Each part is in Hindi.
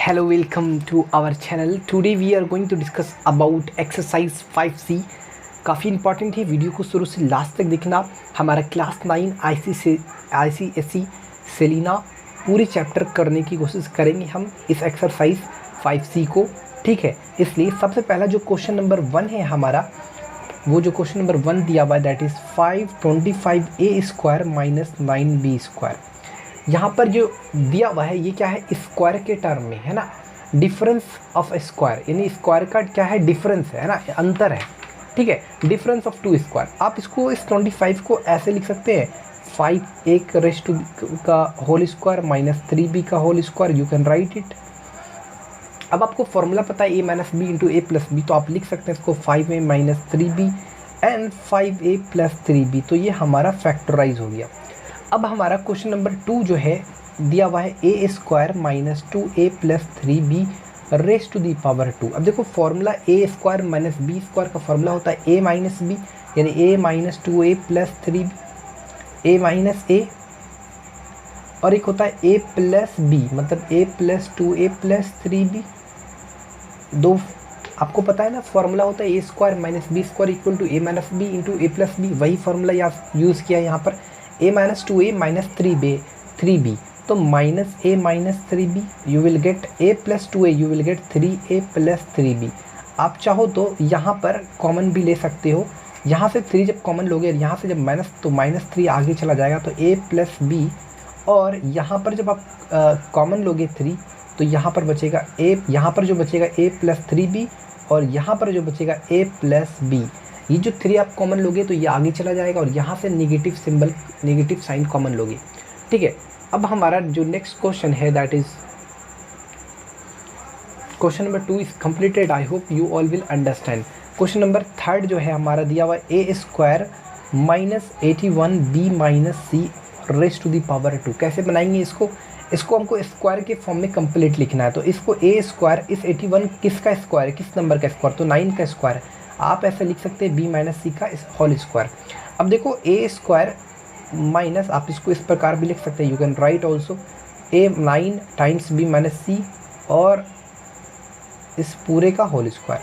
Hello, welcome to our channel. Today we are going to discuss about exercise 5C. काफ़ी इंपॉर्टेंट है, वीडियो को शुरू से लास्ट तक देखना। हमारा क्लास 9 ICSE सेलिना पूरे चैप्टर करने की कोशिश करेंगे हम इस एक्सरसाइज 5C को, ठीक है। इसलिए सबसे पहला जो क्वेश्चन नंबर 1 है हमारा, वो जो क्वेश्चन नंबर 1 दिया हुआ है that is 525a² minus 9b²। यहाँ पर जो दिया हुआ है ये क्या है, स्क्वायर के टर्म में है ना, डिफरेंस ऑफ स्क्वायर, यानी स्क्वायर का क्या है, डिफरेंस है ना, अंतर है, ठीक है, डिफरेंस ऑफ टू स्क्वायर। आप इसको इस 25 को ऐसे लिख सकते हैं 5a² का होल स्क्वायर माइनस 3b का whole square, you can write it. अब आपको फॉर्मूला पता है a minus B into A plus B, तो आप लिख सकते हैं इसको 5a minus 3b and 5a plus 3b, तो ये हमारा फैक्टराइज हो गया। अब हमारा क्वेश्चन नंबर 2 जो है दिया हुआ है a² minus 2a plus 3b raise to the power 2। अब देखो फॉर्मूला a² माइनस b² का फॉर्मूला होता है a माइनस b, यानी a minus 2a plus 3b, a minus a, और एक होता है a प्लस b, मतलब a plus 2a plus 3b। दो आपको पता है ना, फॉर्मूला होता है a² minus b² equal to a minus b into a plus b, वही फॉर्मूला यहाँ यूज़ किया यहाँ पर, a minus 2a minus 3b, तो minus a minus 3b, you will get a plus 2a, you will get 3a plus 3b। आप चाहो तो यहाँ पर कॉमन भी ले सकते हो, यहाँ से 3 जब कॉमन लोगे, यहाँ से जब माइनस, तो माइनस 3 आगे चला जाएगा, तो a प्लस b, और यहाँ पर जब आप कॉमन लोगे 3, तो यहाँ पर बचेगा a, यहाँ पर जो बचेगा a प्लस 3b, और यहाँ पर जो बचेगा a प्लस b। ये जो 3 आप कॉमन लोगे तो ये आगे चला जाएगा, और यहाँ से negative symbol, negative sign common लोगे, ठीक है। अब हमारा जो नेक्स्ट क्वेश्चन है that is question number 2 is completed. I hope you all will understand. Question number 3 जो है हमारा दिया हुआ a² minus 81b minus c raise to the power 2। कैसे बनाएंगे इसको हमको स्क्वायर के फॉर्म में कंप्लीट लिखना है। तो इसको a² इस 81 किसका स्क्वायर है, किस नंबर का स्क्वायर, तो 9 का स्क्वायर है। आप ऐसे लिख सकते हैं b माइनस सी का होल स्क्वायर। अब देखो a² माइनस, आप इसको इस प्रकार भी लिख सकते हैं, you can write also a9 times b minus C, और इस पूरे का होल स्क्वायर।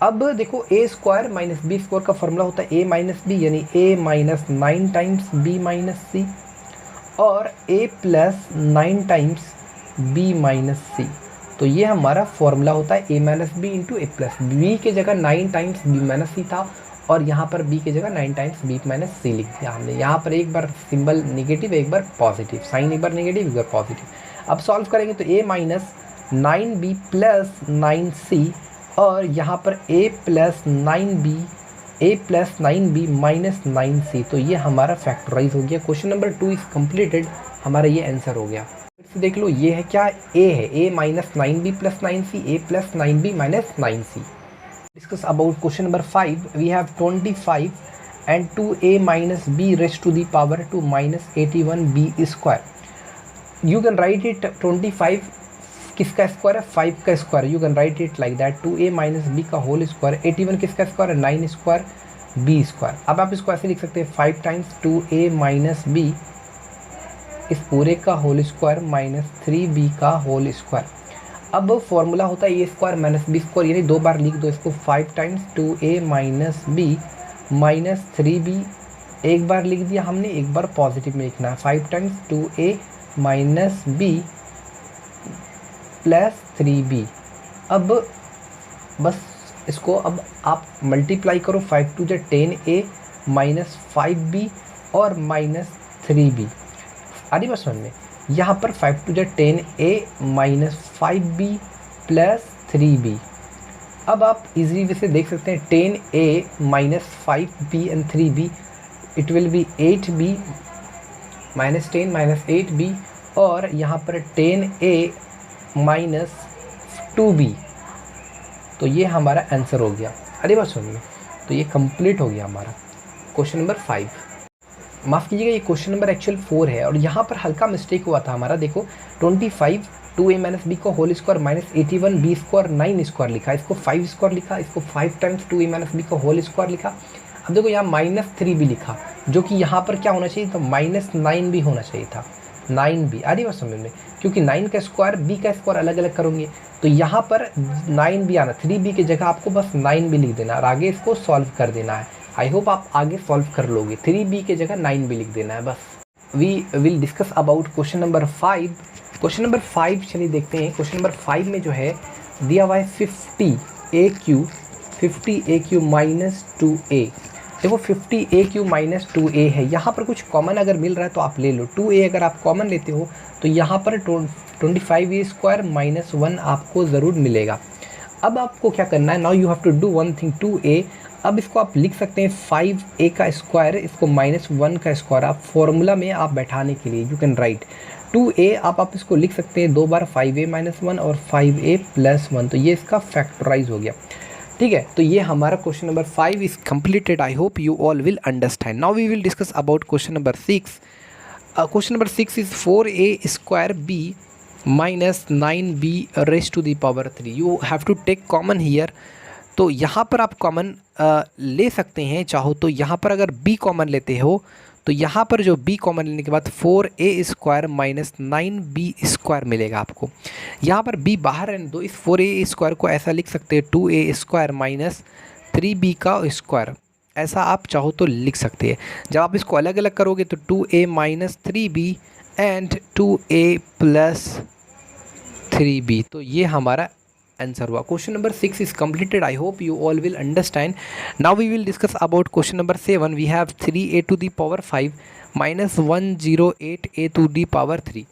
अब देखो a² माइनस b² का फॉर्मूला होता है a माइनस b, यानी a minus 9 times b minus C, और a plus 9 times b minus C. तो ये हमारा फॉर्मूला होता है a minus B into A plus B, के जगह 9 टाइम्स b माइनस सी था, और यहाँ पर b के जगह 9 टाइम्स b माइनस सी लिख दिया हमने। यहाँ पर एक बार सिंबल नेगेटिव, एक बार पॉजिटिव, साइन एक बार नेगेटिव, एक बार पॉजिटिव। अब सॉल्व करेंगे तो a minus 9b plus 9c, और यहाँ पर a plus 9b minus 9c, तो ये हमारा फैक्टराइज हो गया। क्वेश्चन नंबर 2 इज कम्प्लीटेड, हमारा ये आंसर हो गया। देख लो ये है क्या, a है, a minus 9b plus 9c, a plus 9b minus 9c। Discuss about question number 5। We have 25 and 2a minus b raise to the power 2 minus 81b²। You can write it 25 किसका स्क्वायर है, 5 का square, you can write it like that 2a minus b का होल स्क्वायर, 81 किसका स्क्वायर है, 9² b²। अब आप इसको ऐसे लिख सकते हैं 5 टाइम्स 2a माइनस b इस पूरे का होल स्क्वायर माइनस 3b का होल स्क्वायर। अब फॉर्मूला होता है a² माइनस b², यानी 2 बार लिख दो इसको, 5 times 2a minus b minus 3b, एक बार लिख दिया हमने, एक बार पॉजिटिव में लिखना है, 5 times 2a minus b plus 3b। अब बस इसको अब आप मल्टीप्लाई करो, 5 to the 10a minus 5b और माइनस 3b। आदि बात समझ में, यहाँ पर 5 to the 10a minus 5b plus 3b। अब आप इजीली वे से देख सकते हैं 10a minus 5b and 3b, it will be 8b minus 10 minus 8b, और यहाँ पर 10a माइनस 2b, तो ये हमारा आंसर हो गया। अरे बात समझ में, तो ये कंप्लीट हो गया हमारा क्वेश्चन नंबर 5। माफ़ कीजिएगा, ये क्वेश्चन नंबर एक्चुअल 4 है, और यहाँ पर हल्का मिस्टेक हुआ था हमारा। देखो 25 2a माइनस b का होल स्क्वायर माइनस 81 b² 9² लिखा, इसको 5² लिखा, इसको 5 टाइम्स 2a माइनस b का होल स्क्वायर लिखा। अब देखो यहाँ माइनस 3 भी लिखा, जो कि यहाँ पर क्या होना चाहिए था, माइनस 9 भी होना चाहिए था, 9b। आ रही बात समझ में, क्योंकि 9 का स्क्वायर b का स्क्वायर अलग अलग करोगे तो यहाँ पर 9 भी आना, 3b की जगह आपको बस 9 भी लिख देना और आगे इसको सॉल्व कर देना है। आई होप आप आगे सॉल्व कर लोगे, 3b की जगह 9 भी लिख देना है बस। We will discuss about question number 5। Question number 5 चलिए देखते हैं। क्वेश्चन नंबर 5 में जो है दिया हुआ है 50 AQ माइनस 2A। देखो 50 AQ माइनस 2A है, यहाँ पर कुछ कॉमन अगर मिल रहा है तो आप ले लो। 2A अगर आप कॉमन लेते हो तो यहाँ पर 25A स्क्वायर माइनस 1 आपको ज़रूर मिलेगा। अब आपको क्या करना है, now you have to do one thing. 2A अब इसको आप लिख सकते हैं 5A का स्क्वायर, इसको माइनस 1 का स्क्वायर आप फॉर्मूला में आप बैठाने के लिए यू कैन राइट 2A। आप इसको लिख सकते हैं 2 बार 5A माइनस 1 और 5A प्लस 1, तो ये इसका फैक्टराइज हो गया। ठीक है, तो ये हमारा question number 5 is completed. I hope you all will understand. Now we will discuss about question number 6। Question number 6 is 4A square B minus 9B raise to the power 3। You have to take common here. तो यहाँ पर आप कॉमन ले सकते हैं चाहो तो। यहाँ पर अगर B कॉमन लेते हो तो यहाँ पर जो B कॉमन लेने के बाद 4A square minus 9B square मिलेगा आपको। यहाँ पर B बाहर रहने दो, इस 4A स्क्वायर को ऐसा लिख सकते हैं 2A स्क्वायर माइनस 3B का स्क्वायर, ऐसा आप चाहो तो लिख सकते हैं। जब आप इसको अलग अलग करोगे तो 2A minus 3B and 2A plus 3B, तो ये हमारा आंसर हुआ। Question number 6 is completed. I hope you all will understand. Now we will discuss about question number 7। We have 3A to the power 5 minus 108A to the power 3।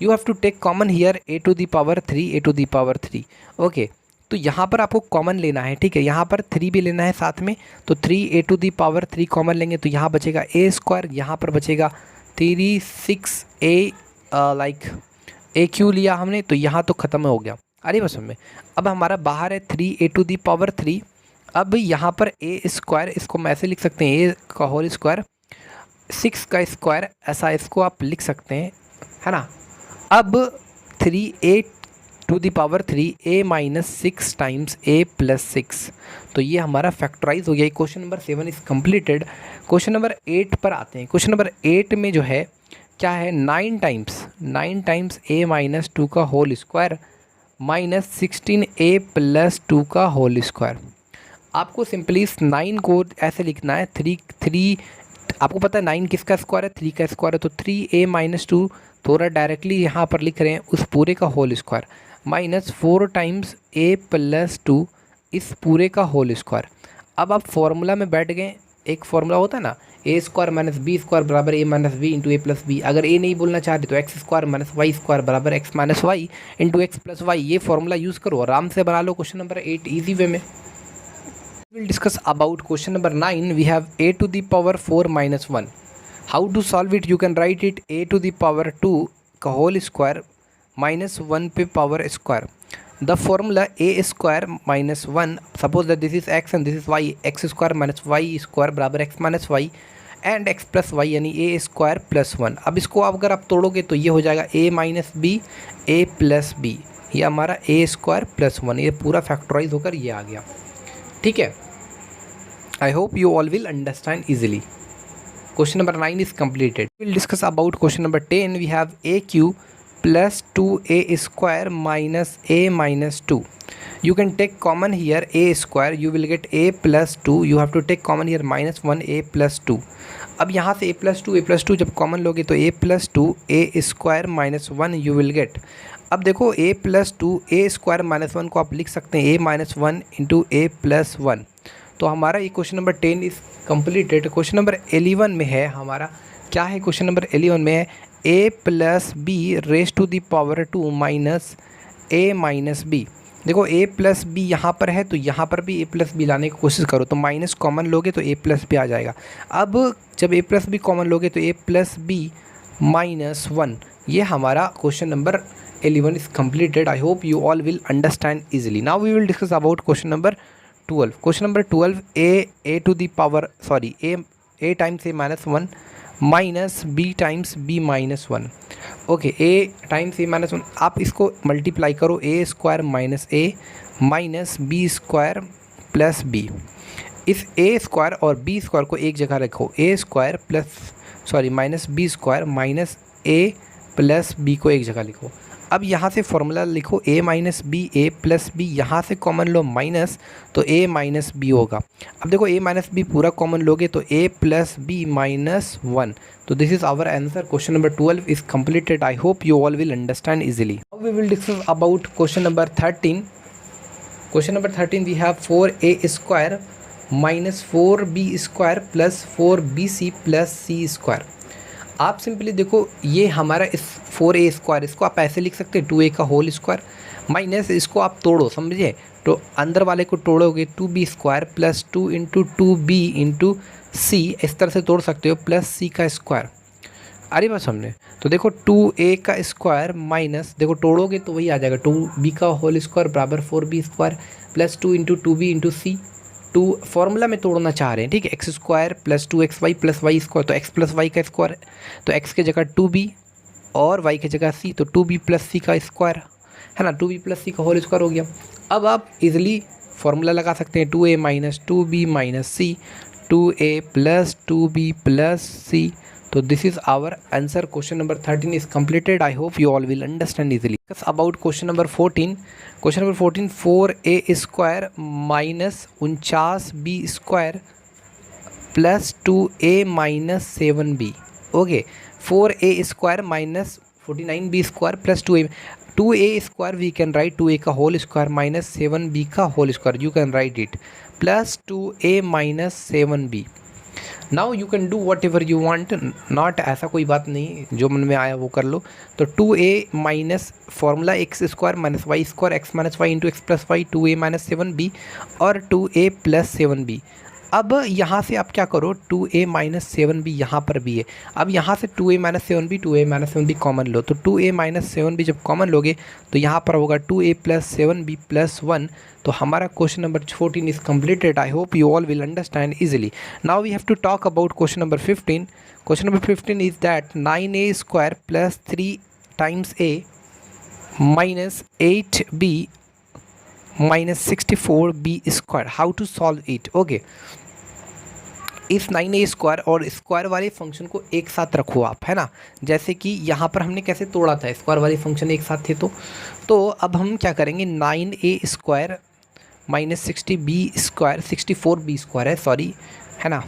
You have to take common here A to the power 3, A to the power 3। Okay, तो यहाँ पर आपको कॉमन लेना है। ठीक है, यहाँ पर 3 भी लेना है साथ में, तो 3A to the power 3 common लेंगे तो यहाँ बचेगा A स्क्वायर, यहाँ पर बचेगा 36A लाइक AQ लिया हमने तो यहाँ तो ख़त्म हो गया। अरे बस में अब हमारा बाहर है 3A टू दी पावर 3। अब यहाँ पर A स्क्वायर, इसको हम ऐसे लिख सकते हैं A का होल स्क्वायर, 6 का स्क्वायर, ऐसा इसको आप लिख सकते हैं, है ना। अब 3A to the power 3 A minus 6 times A plus 6, तो ये हमारा फैक्टराइज हो गया। Question number 7 is completed. Question number 8 पर आते हैं। क्वेश्चन नंबर 8 में जो है क्या है, 9 टाइम्स A माइनस 2 का whole square minus 16A plus 2 का होल स्क्वायर। आपको सिंपली इस 9 को ऐसे लिखना है 3 आपको पता है 9 किसका स्क्वायर है, 3 का स्क्वायर है, तो 3A माइनस 2 थोड़ा डायरेक्टली यहाँ पर लिख रहे हैं उस पूरे का whole square minus 4 times A plus 2 इस पूरे का होल स्क्वायर। अब आप फॉर्मूला में बैठ गए, एक फॉर्मूला होता है ना, A square minus B square बराबर A minus B into A plus B. अगर A नहीं बोलना चाह रहे तो x square minus Y square बराबर X minus Y into X plus Y. ये फॉर्मूला यूज़ करो, आराम से बना लो क्वेश्चन नंबर 8 इजी वे में। Will discuss about question number 9। We have A to the power 4 minus 1। How to solve it, you can write it A to the power 2 का होल स्क्वायर माइनस 1 पे power square. The formula A square minus 1, suppose that this is x and this is y, x square minus y square बराबर x minus y and x plus Y यानी A स्क्वायर प्लस 1। अब इसको अगर आप तोड़ोगे तो ये हो जाएगा A minus B A plus B, ये हमारा A स्क्वायर प्लस 1, ये पूरा फैक्टराइज होकर ये आ गया। ठीक है, I hope you all will understand easily. Question number 9 is completed. Will discuss about question number 10। We have AQ plus 2A square minus A minus 2। You can take common here A square, you will get A plus 2, you have to take common here minus 1 A plus 2। अब यहाँ से A plus 2 जब कॉमन लोगे तो A plus 2 A square minus 1 you will get। अब देखो A plus 2 A square minus 1 को आप लिख सकते हैं A minus 1 into A plus 1। तो हमारा ये question number 10 is completed. Question number 11 में है हमारा, क्या है क्वेश्चन नंबर 11 में है A plus B raise to the power 2 minus A minus B. देखो A प्लस बी यहाँ पर है तो यहाँ पर भी A प्लस बी लाने की कोशिश करो, तो माइनस कॉमन लोगे तो A प्लस बी आ जाएगा। अब जब A प्लस बी कॉमन लोगे तो A प्लस बी माइनस 1, ये हमारा question number 11 is completed. I hope you all will understand easily. Now we will discuss about question number 12। Question number 12 A to the power A times A minus 1 minus B times B minus 1। Okay, A times A minus 1, आप इसको मल्टीप्लाई करो A square minus A minus B square plus B. इस A स्क्वायर और B स्क्वायर को एक जगह रखो, A square plus minus B square minus A plus B को एक जगह लिखो। अब यहाँ से फॉर्मूला लिखो a minus B, a plus B, यहाँ से कॉमन लो माइनस, तो a माइनस बी होगा। अब देखो a माइनस बी पूरा कॉमन लोगे तो a प्लस बी माइनस 1। तो this is our answer. Question number 12 is completed. I hope you all will understand easily. Now we will discuss about question number 13. Question number 13 we have 4a square minus 4b square plus 4bc plus c square। आप सिंपली देखो ये हमारा इस 4a स्क्वायर, इसको आप ऐसे लिख सकते हैं 2a का होल स्क्वायर माइनस, इसको आप तोड़ो समझे, तो अंदर वाले को तोड़ोगे 2b square plus 2 into 2b into C, इस तरह से तोड़ सकते हो, प्लस सी का स्क्वायर। अरे बस हमने तो देखो 2a का स्क्वायर माइनस, देखो तोड़ोगे तो वही आ जाएगा 2b का होल स्क्वायर बराबर 4b square plus 2 into 2b into C. Two formula में तोड़ना चाह रहे हैं, ठीक है, X square plus 2xy plus Y square, तो एक्स प्लस वाई का स्क्वायर, तो एक्स की जगह 2b और वाई की जगह सी, तो 2b प्लस सी का स्क्वायर है ना, 2b प्लस सी का होल स्क्वायर हो गया। अब आप इजीली फॉर्मूला लगा सकते हैं 2a minus 2b minus C, 2a plus 2b plus C. तो this is our answer. Question number 13 is completed. I hope you all will understand easily. About question number 14. Question number 14, 4a square minus 49b square plus 2a minus 7b. Okay, 4a square minus 49b square plus 2a square we can write 2a का whole square minus 7b का whole square, you can write it, plus 2a minus 7b. Now you can do what ever you want, not ऐसा कोई बात नहीं, जो मन में आया वो कर लो। तो 2a minus formula x square minus Y square X minus Y into X plus Y, 2a minus 7b और 2a प्लस 7b। अब यहाँ से आप क्या करो, 2a माइनस 7b यहाँ पर भी है, अब यहाँ से 2a minus 7b 2a minus 7b common लो, तो 2a माइनस 7b जब कॉमन लोगे तो यहाँ पर होगा 2a प्लस 7b प्लस 1। तो हमारा question number 14 is completed. I hope you all will understand easily. Now we have to talk about question number 15. Question number 15 is that 9a square plus 3 times a minus 8b minus 64b square. How to solve it? Okay. इस 9a स्क्वायर और स्क्वायर वाले फंक्शन को एक साथ रखो आप, है ना, जैसे कि यहाँ पर हमने कैसे तोड़ा था, स्क्वायर वाले फंक्शन एक साथ थे। तो अब हम क्या करेंगे, 9a square minus 60b square 64b square है सॉरी, है ना,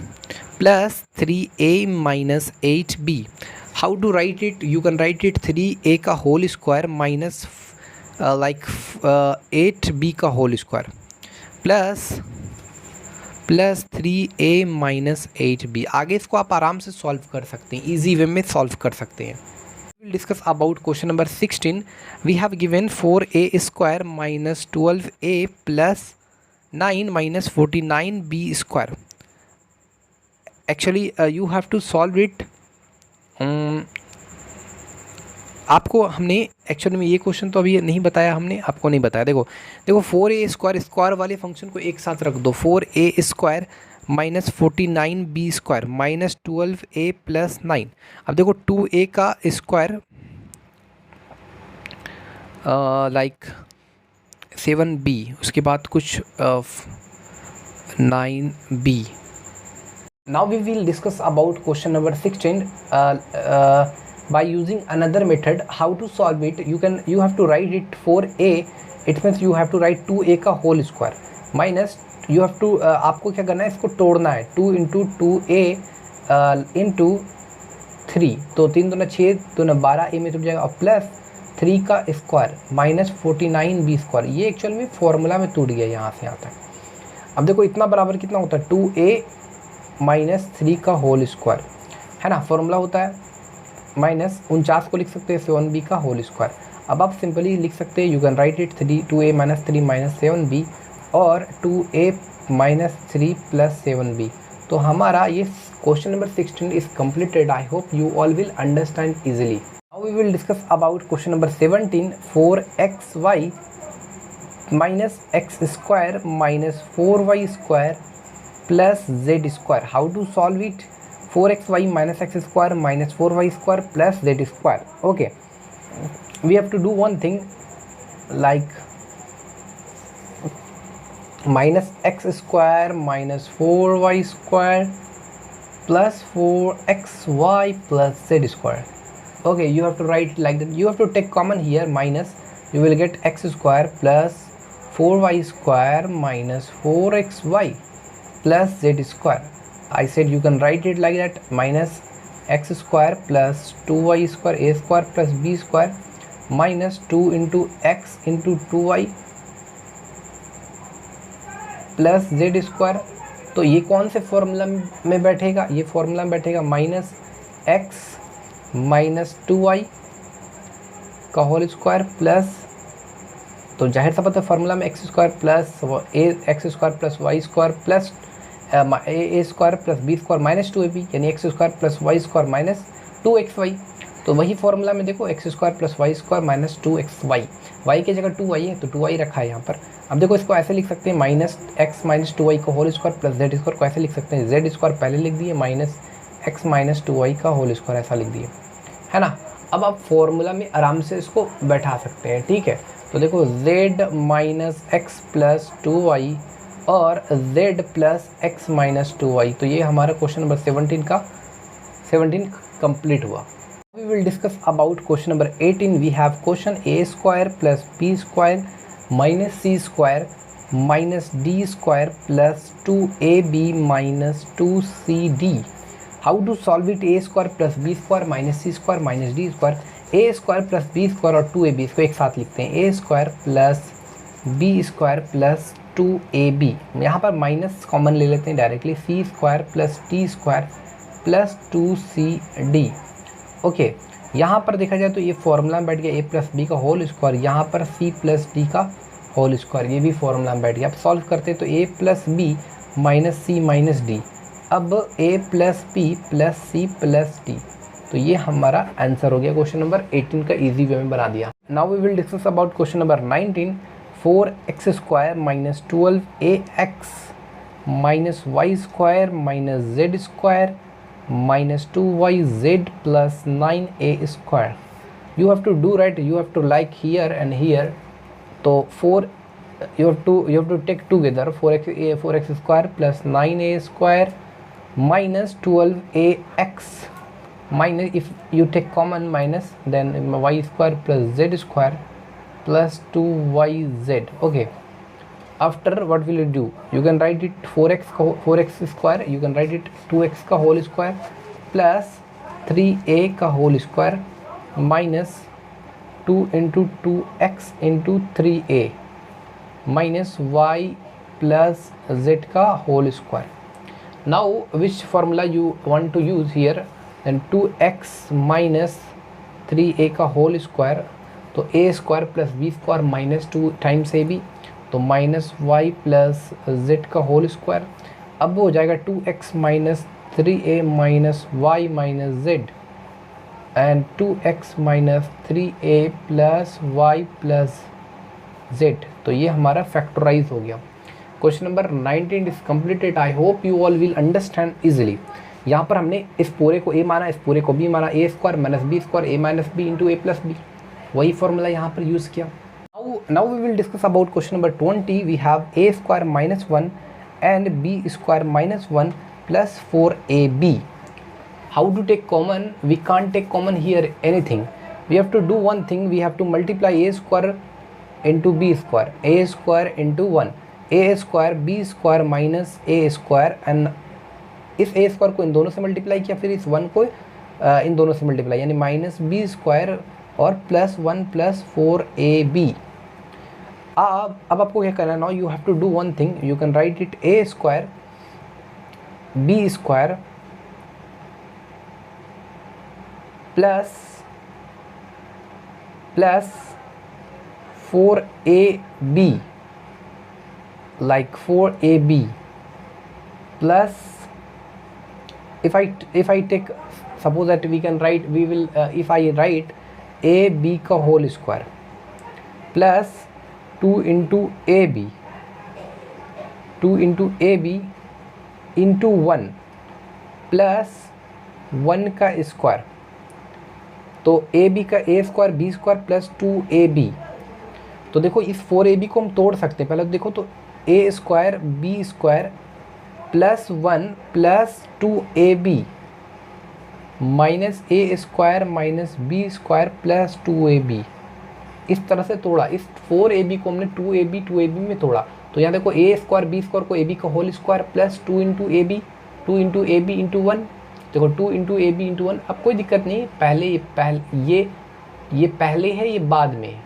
plus 3a minus 8b। How to write it, you can write it 3a का whole square minus like 8b का whole square plus 3a minus 8b। आगे इसको आप आराम से सॉल्व कर सकते हैं, इजी वे में सॉल्व कर सकते हैं। We'll discuss about question number 16. We have given 4a square minus 12a plus 9 minus 49b square. Actually you have to solve it. आपको हमने एक्चुअली में ये क्वेश्चन तो अभी नहीं बताया, हमने आपको नहीं बताया। देखो 4a स्क्वायर स्क्वायर वाले फंक्शन को एक साथ रख दो, 4a square minus 49b square minus 12a plus 9। अब देखो 2a का स्क्वायर लाइक 7b, उसके बाद कुछ 9b। Now we will discuss about question number 16 by using another method. How to solve it, you have to write it 4a, it means you have to write 2a का whole square minus you have to आपको क्या करना है, इसको तोड़ना है, 2 इंटू 2a इंटू 3, तो 3 दूना 6 दूना 12, a में टूट जाएगा, और प्लस 3 का स्क्वायर माइनस 49b स्क्वायर। ये एक्चुअल में फॉर्मूला में टूट गया यहाँ से यहाँ तक। अब देखो इतना बराबर कितना होता है, 2a माइनस 3 का होल स्क्वायर, है ना, फॉर्मूला होता है माइनस 49 को लिख सकते हैं 7b का होल स्क्वायर। अब आप सिंपली लिख सकते हैं, you can write it 2a minus 3 minus 7b और 2a माइनस 3 प्लस 7b। तो हमारा ये question number 16 is completed. I hope you all will understand easily. Now we will discuss about question number 17, 4xy minus x square minus 4y square plus z square. How to solve it, 4xy minus x square minus 4y square plus z square. Okay, we have to do one thing like minus x square minus 4y square plus 4xy plus z square. Okay, you have to write like that. You have to take common here, minus. You will get x square plus 4y square minus 4xy plus z square. I said you can write it like that, minus x square plus 2y square a square plus b square minus 2 into x into 2y plus Z square. तो ये कौन से फॉर्मूला में बैठेगा, ये फॉर्मूला में बैठेगा माइनस एक्स माइनस 2y का होल स्क्वायर प्लस, तो जाहिर सा पता है फार्मूला में x square plus X square plus Y square plus A square plus B square minus 2ab, यानी X square plus Y square minus 2xy. तो वही फॉर्मूला में देखो X square plus Y square minus 2xy, Y की जगह 2y है तो 2y रखा है यहाँ पर. अब देखो इसको ऐसे लिख सकते हैं, माइनस एक्स माइनस 2y का whole square plus Z square को ऐसे लिख सकते हैं, जेड स्क्वायर पहले लिख दिए माइनस एक्स माइनस 2y का होल स्क्वायर ऐसा लिख दिए, है ना. अब आप फॉर्मूला में आराम से इसको बैठा सकते हैं, ठीक है. तो देखो z minus x plus 2y और z plus x minus 2y. तो ये हमारा क्वेश्चन नंबर 17 कंप्लीट हुआ. We will discuss about question number 18. We have question a square plus b square minus c square minus d square plus 2ab minus 2cd. How to solve it? A square plus b square minus c square minus d square. A square plus b square और 2ab इसको एक साथ लिखते हैं, a square plus b square plus 2ab. यहाँ पर माइनस कॉमन ले लेते हैं directly, c square plus d square plus 2cd. Okay यहाँ पर देखा जाए तो ये फॉर्मूला में बैठ गया a प्लस बी का होल स्क्वायर, यहाँ पर c प्लस डी का होल स्क्वायर, ये भी फॉर्मूला में बैठ गया. अब सॉल्व करते हैं तो a plus B minus C minus D, अब a plus B plus C plus D. तो ये हमारा आंसर हो गया क्वेश्चन नंबर 18 का इजी वे में बना दिया. Now we will discuss about question number 19. 4x square minus 12ax minus Y square minus Z square minus 2yz plus 9a square. You have to do right, you have to like here and here. So 4 you have to take together 4x square plus 9a square minus 12ax minus, if you take common minus, then y square plus z square plus 2yz. Okay, after what will you do? You can write it 4x square, you can write it 2x का होल स्क्वायर प्लस 3a का whole square minus 2 into 2x into 3a minus y plus z का whole square. Now which formula you want to use here? Then 2x minus 3a का होल स्क्वायर, तो a square plus b square minus 2 times ab, तो माइनस वाई प्लस जेड का होल स्क्वायर. अब वो हो जाएगा 2x minus 3a minus Y minus Z and 2x minus 3a plus Y plus Z. तो ये हमारा फैक्टराइज हो गया. Question number 19 is completed. I hope you all will understand easily. यहाँ पर हमने इस पूरे को a माना, इस पूरे को b माना, a square minus b square a minus b into a plus b, वही फॉर्मूला यहाँ पर यूज़ किया. Now we will discuss about question number 20. We have a square minus 1 and b square minus 1 plus 4ab. How to take common? We can't take common here anything. We have to do one thing. We have to multiply a square into b square, a square into 1, a square b square minus a square, and इस a square को इन दोनों से मल्टीप्लाई किया, फिर इस 1 को इन दोनों से मल्टीप्लाई, यानी माइनस b स्क्वायर और प्लस 1 प्लस 4ab. अब आपको क्या करना है? Now you have to do one thing. You can write it a square b square plus 4ab, like 4ab plus, if I take, suppose that we can write, we will if I write ab का whole square plus 2 into ab into 1 plus 1 का स्क्वायर, तो ab का a square b square plus 2ab. तो देखो इस 4ab को हम तोड़ सकते हैं. पहले तो देखो, तो a square b square plus 1 plus 2ab minus A square minus B square plus 2ab, इस तरह से तोड़ा। इस 4ab को हमने 2ab में तोड़ा। तो यहाँ देखो ए स्क्वायर बी स्क्वायर को ab का whole square plus 2 into A B, 2 into A B into 1, देखो 2 इंटू ए बी इंटू 1। अब कोई दिक्कत नहीं, पहले ये पहले है, ये बाद में है,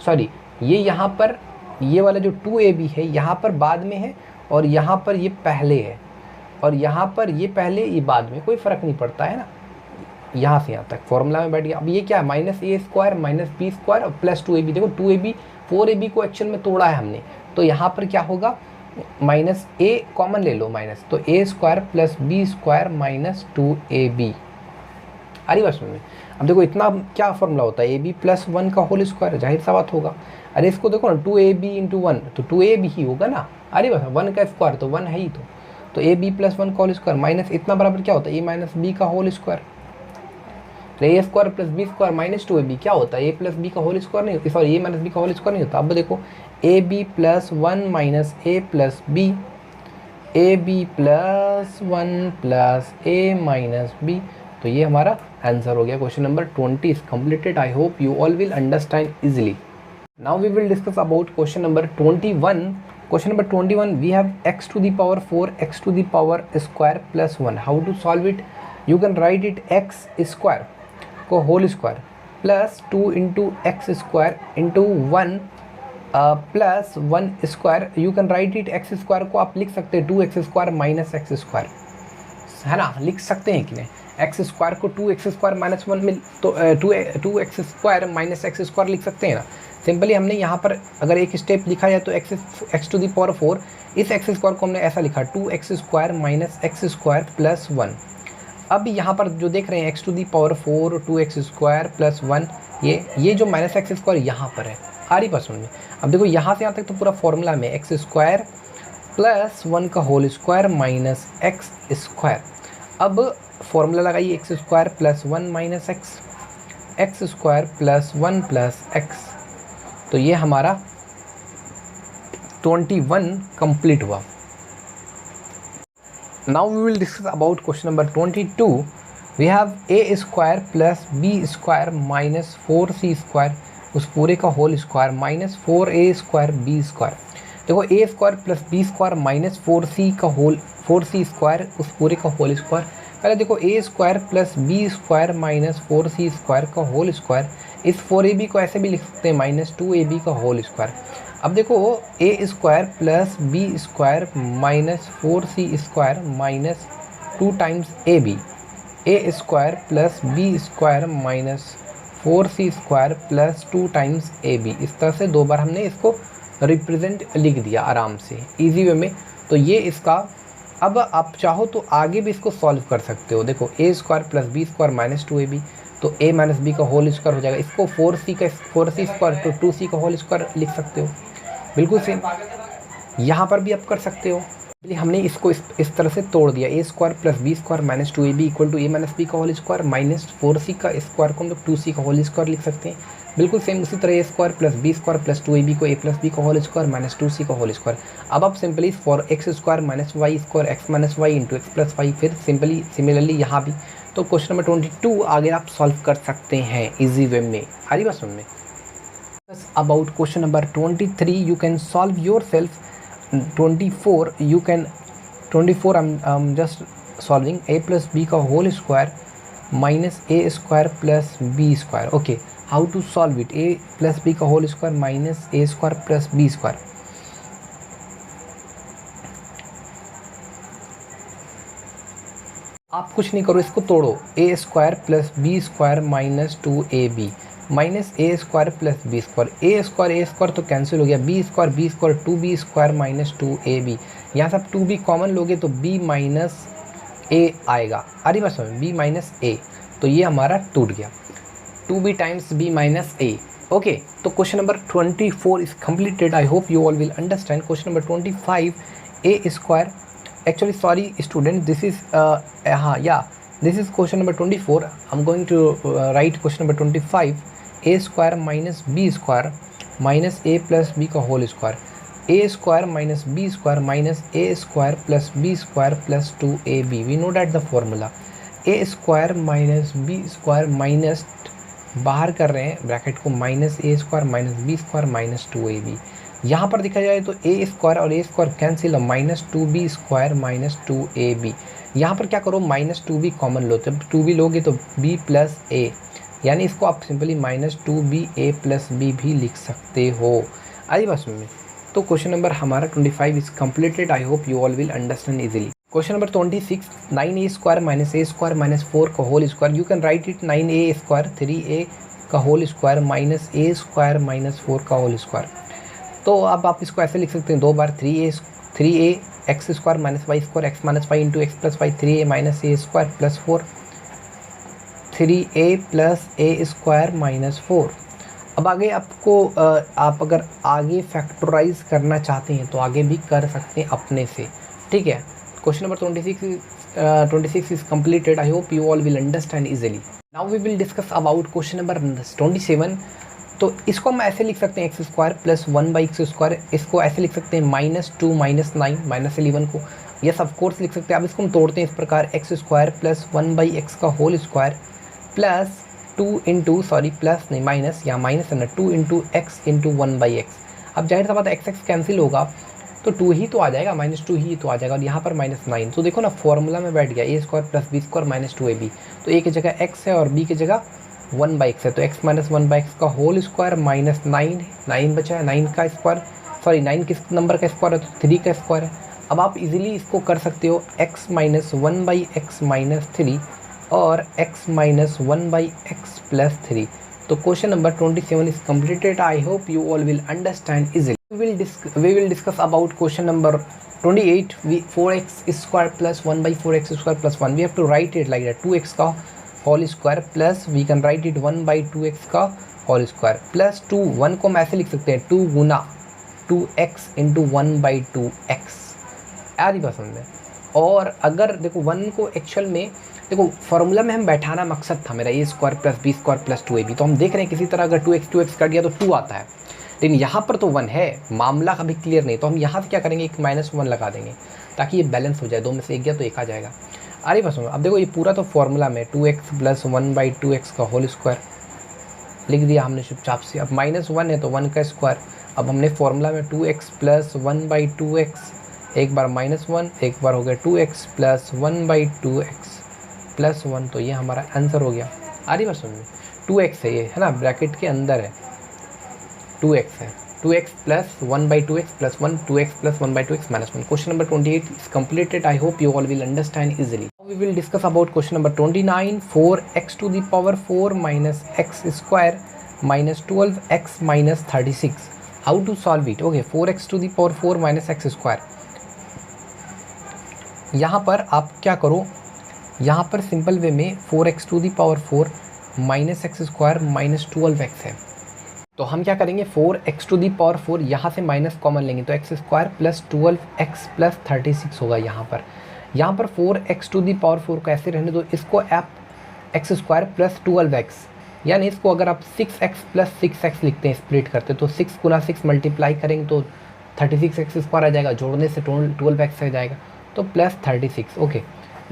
सॉरी ये यहाँ पर ये वाला जो 2ab है यहाँ पर बाद में है, और यहाँ पर ये पहले है, और यहाँ पर ये पहले ये बाद में, कोई फ़र्क नहीं पड़ता है ना। यहाँ से यहाँ तक फॉर्मूला में बैठ गया। अब ये क्या है, माइनस ए स्क्वायर माइनस बी स्क्वायर और प्लस 2ab। देखो 2ab 4ab को एक्चुअल में तोड़ा है हमने, तो यहाँ पर क्या होगा, माइनस ए कॉमन ले लो माइनस, तो A square plus B square minus 2ab। अरे बस में अब देखो इतना क्या फॉर्मूला होता है, ए बी प्लस 1 का होल स्क्वायर, जाहिर सा बात होगा। अरे इसको देखो ना 2ab इंटू 1, तो 2ab ही होगा ना। अरे बस 1 का स्क्वायर तो 1 है ही, तो ए बी प्लस 1 का होल स्क्वायर माइनस इतना बराबर क्या होता है, ए माइनस बी का होल स्क्वायर। तो A square plus B square minus 2ab क्या होता है, ए प्लस बी का होल स्क्वायर नहीं, सॉरी ए माइनस बी का होल स्क्वायर नहीं होता। अब देखो A B plus 1 minus A plus B, A B plus 1 plus A minus B, तो ये हमारा आंसर हो गया। Question number 20 is completed. I hope you all will understand easily. Now we will discuss about question number 21. Question number 21, we have x to the power 4 x to the power square plus 1. How to solve it? You can write it x square को whole square plus 2 into x square into 1 plus 1 square. You can write it x square को आप लिख सकते हैं 2x square minus x square, है ना, लिख सकते हैं कि नहीं। एक्स स्क्वायर को 2x स्क्वायर माइनस 1 में, तो 2x square minus x square लिख सकते हैं ना। सिंपली हमने यहाँ पर अगर एक स्टेप लिखा जाए तो x टू दी पावर 4, इस एक्स स्क्वायर को हमने ऐसा लिखा 2x square minus x square plus 1। अब यहाँ पर जो देख रहे हैं x to the power 4 2x square plus 1, ये जो माइनस एक्स स्क्वायर यहाँ पर है, आ रही बात में। अब देखो यहाँ से यहाँ तक तो पूरा फॉर्मूला में एक्स स्क्वायर प्लस 1 का whole square minus x square. अब फॉर्मूला लगाइए X square plus 1 minus x square plus 1 plus X, तो ये हमारा 21 कंप्लीट हुआ। Now we will discuss about question number 22। We have A square plus B square minus 4c square उस पूरे का whole square minus 4a square B square. देखो A square plus B square minus 4c square उस पूरे का होल स्क्वायर। पहले देखो A square plus B square minus 4c square का होल स्क्वायर, इस 4ab को ऐसे भी लिख सकते हैं माइनस 2ab का होल स्क्वायर। अब देखो A square plus B square minus 4c square minus 2 times A B, A square plus B square minus 4c square plus 2 times A B. इस तरह से 2 बार हमने इसको रिप्रेजेंट लिख दिया आराम से इजी वे में। तो ये इसका, अब आप चाहो तो आगे भी इसको सॉल्व कर सकते हो। देखो A square plus B square minus 2ab, तो ए माइनस बी का होल स्क्वायर हो जाएगा। इसको 4c स्क्वायर तो 2c का होल स्क्वायर लिख सकते हो, बिल्कुल सेम यहाँ पर भी आप कर सकते हो। हमने इसको इस तरह से तोड़ दिया, A square plus B square minus 2ab equal to A minus B का होल स्क्वायर माइनस 4c का स्क्वायर को हम लोग 2c का होल स्क्वायर लिख सकते हैं। बिल्कुल सेम उसी तरह A square plus B square plus 2ab को ए प्लस बी का होल स्क्वायर माइनस 2c का होल स्क्वायर। अब आप simply for X square minus Y square X minus Y into X plus Y, फिर सिमिलरली यहाँ भी। तो क्वेश्चन नंबर 22 आगे आप सॉल्व कर सकते हैं इजी वे में। आ रही बात समझ में। About question number 23 you can solve your self. 24 I'm just solving a plus b का whole square minus a square plus b square. Okay, how to solve it? a plus b का whole square minus a square plus b square. आप कुछ नहीं करो, इसको तोड़ो। A square plus B square minus 2ab minus A square plus B square, A square तो कैंसिल हो गया, B square 2b square minus 2ab। यहाँ से आप 2b कॉमन लोगे तो b माइनस ए आएगा। अरे बस b माइनस ए, तो ये हमारा टूट गया 2b टाइम्स b माइनस ए। ओके, तो question number 24 is completed. I hope you all will understand. Question number 25 A square, actually sorry student, this is this is question number 24. I'm going to write question number 25, a square minus b square minus a plus b का whole square, a square minus b square minus a square plus b square plus 2ab. We know that the formula A square minus B square minus, बाहर कर रहे हैं ब्रैकेट को, माइनस ए square minus B square minus 2ab। यहाँ पर देखा जाए तो ए स्क्वायर और A square cancel, minus 2b square minus 2ab। यहाँ पर क्या करो, माइनस 2b कॉमन लो, जब 2b लोगे तो b प्लस ए, यानी इसको आप simply minus 2ba plus B भी लिख सकते हो। आई बात समझ में। तो क्वेश्चन नंबर हमारा 25 is completed. I hope you all will understand easily. Question number 26, 9a square minus A square minus 4 का whole square, you can write it 9a square 3a का होल स्क्वायर माइनस ए स्क्वायर माइनस 4 का होल स्क्वायर। तो अब आप इसको ऐसे लिख सकते हैं, दो बार 3a X square minus Y square X minus Y into X plus Y, 3a minus A square plus 4, 3a plus A square minus 4। अब आगे आपको आप अगर आगे फैक्टराइज करना चाहते हैं तो आगे भी कर सकते हैं अपने से, ठीक है। Question number 26 is completed. I hope you all will understand easily. Now we will discuss about question number 27. तो इसको हम ऐसे लिख सकते हैं x square plus 1/x square, इसको ऐसे लिख सकते हैं -2 -9 -11 को, यस ऑफ कोर्स लिख सकते हैं। अब इसको हम तोड़ते हैं इस प्रकार, एक्स स्क्वायर प्लस 1/x का whole square plus 2 into, sorry plus नहीं माइनस, या माइनस है ना, 2 इंटू एक्स इंटू 1/x। अब जाहिर सा बात है एक्स एक्स कैंसिल होगा तो 2 ही तो आ जाएगा, -2 ही तो आ जाएगा, और यहाँ पर -9। तो देखो ना फॉर्मूला में बैठ गया, A square plus B square minus 2ab। तो ए की जगह x है और b की जगह 1/x है, तो x माइनस 1/x का होल स्क्वायर माइनस 9 बचा है, 9 का स्क्वायर, सॉरी 9 किस नंबर का स्क्वायर है, तो 3 का स्क्वायर है। अब आप इजीली इसको कर सकते हो, x माइनस 1/x माइनस 3 और x माइनस 1/x प्लस 3। तो question number 27 is completed. I hope you all will understand easily. We will discuss about question number 28. 4x square plus 1/4x square plus 1. We have to write it like that. 2x का whole square plus we can write it 1/2x का whole square plus 2, 1 को हम ऐसे लिख सकते हैं 2 गुना 2x इंटू 1/2x। याद ही पसंद है। और अगर देखो 1 को एक्चुअल में देखो फॉर्मूला में हम बैठाना मकसद था मेरा, A square plus B square plus 2ab। तो हम देख रहे हैं किसी तरह अगर 2x कट गया तो 2 आता है, लेकिन यहाँ पर तो 1 है, मामला कभी क्लियर नहीं। तो हम यहाँ से क्या करेंगे, एक -1 लगा देंगे ताकि ये बैलेंस हो जाए, 2 में से 1 गया तो 1 आ जाएगा। अरे बस अब देखो ये पूरा तो फॉर्मूला में 2x प्लस 1/2x का होल स्क्वायर लिख दिया हमने चुपचाप से। अब -1 है तो 1 का स्क्वायर। अब हमने फॉर्मूला में 2x प्लस 1/2x, एक बार -1, एक बार हो गया 2x प्लस 1/2x प्लस 1, तो ये हमारा आंसर हो गया। आ रही बात समझ में, 2x है ये, है ना, ब्रैकेट के अंदर है 2x है, 2x plus 1/2x plus 1, 2x plus 1/2x minus 1। Question number 28 is completed. I hope you all will understand easily. Now we will discuss about question number 29. 4x to the power 4 minus x square minus 12x minus 36. How to solve it? Okay, 4x to the power 4 minus x square. यहाँ पर आप क्या करो, यहाँ पर सिंपल वे में 4x to the power 4 minus x square minus 12x है। तो हम क्या करेंगे, 4x टू दी पावर 4 यहाँ से माइनस कॉमन लेंगे तो x square plus 12x plus 36 होगा। यहाँ पर 4x टू दी पावर 4 को ऐसे रहने दो, इसको आप एक्स स्क्वायर प्लस 12x, यानी इसको अगर आप 6x प्लस 6x लिखते हैं, स्प्लिट करते तो 6 गुना 6 मल्टीप्लाई करेंगे तो 36x स्क्वायर आ जाएगा, जोड़ने से 12x आ जाएगा तो प्लस 36। ओके,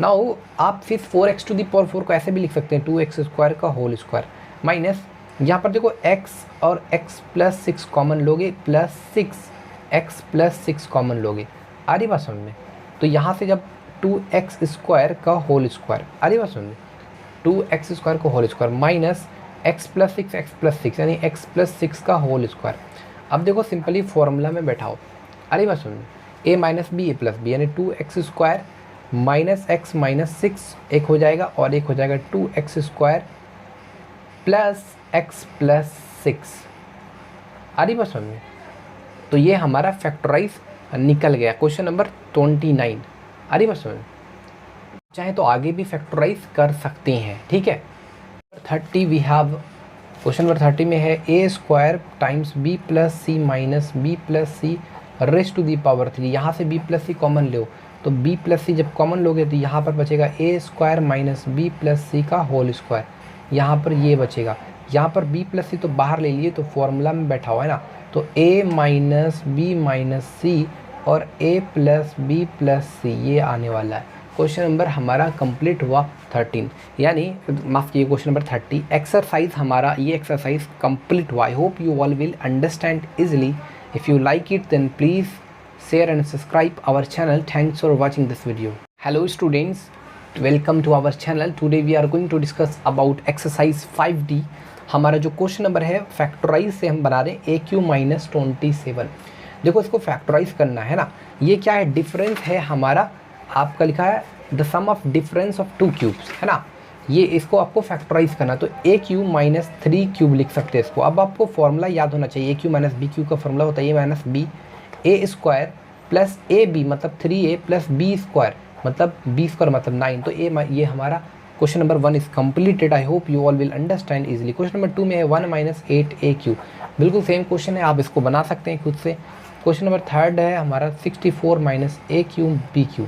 नाउ आप फिर 4x टू दी पावर 4 को ऐसे भी लिख सकते हैं, 2x स्क्वायर का होल स्क्वायर माइनस, यहाँ पर देखो x और x प्लस 6 कॉमन लोगे प्लस 6x प्लस 6 कॉमन लोगे। आ रही बात समझ में, तो यहाँ से जब 2x स्क्वायर का होल स्क्वायर, आ रही बात समझ में, 2x स्क्वायर का whole square minus x plus 6 x plus 6 यानी x प्लस 6 का होल स्क्वायर। अब देखो सिंपली फॉर्मूला में बैठाओ, आ रही बात समझ में, a minus B A plus B यानी 2x square minus x minus 6 एक हो जाएगा और एक हो जाएगा 2x square plus x plus 6। आ रही बात समझ में, तो ये हमारा फैक्टराइज निकल गया। Question number 29। आ रही बात समझ में, चाहे तो आगे भी फैक्टराइज कर सकते हैं, ठीक है। 30 वी हैव, क्वेश्चन नंबर 30 में है a square times b plus C minus b plus C raised to the power 3। यहाँ से b प्लस सी कॉमन लो तो b प्लस सी जब कॉमन लोगे तो यहाँ पर बचेगा a square minus b plus C का होल स्क्वायर, यहाँ पर ये बचेगा। यहाँ पर b प्लस सी तो बाहर ले लिए तो फॉर्मूला में बैठा हुआ है ना, तो a minus B minus C और a प्लस बी प्लस सी ये आने वाला है। क्वेश्चन नंबर हमारा कंप्लीट हुआ 13, यानी माफ़ कीजिए क्वेश्चन नंबर 30। एक्सरसाइज हमारा ये एक्सरसाइज कंप्लीट हुआ। I hope you all will understand easily. If you like it then please share and subscribe our channel. Thanks for watching this video. Hello students, welcome to our channel. Today we are going to discuss about exercise 5D. हमारा जो क्वेश्चन नंबर है फैक्टराइज से हम बना रहे हैं AQ-27। देखो इसको फैक्टराइज करना है ना। ये क्या है, डिफरेंस है हमारा, आपका लिखा है the sum of difference of two cubes, है ना। ये इसको आपको फैक्टराइज करना, तो AQ-3 क्यूब लिख सकते हैं इसको। अब आपको फॉर्मूला याद होना चाहिए। AQ-B का फॉर्मूला होता है A-B, A square plus A B मतलब 3a प्लस बी स्क्वायर मतलब बी स्क्वायर मतलब 9। तो ये हमारा question number 1 is completed. I hope you all will understand easily. Question number 2 में है 1 - 8a3। बिल्कुल सेम क्वेश्चन है, आप इसको बना सकते हैं खुद से। क्वेश्चन नंबर 3 है हमारा 64 - a3b3।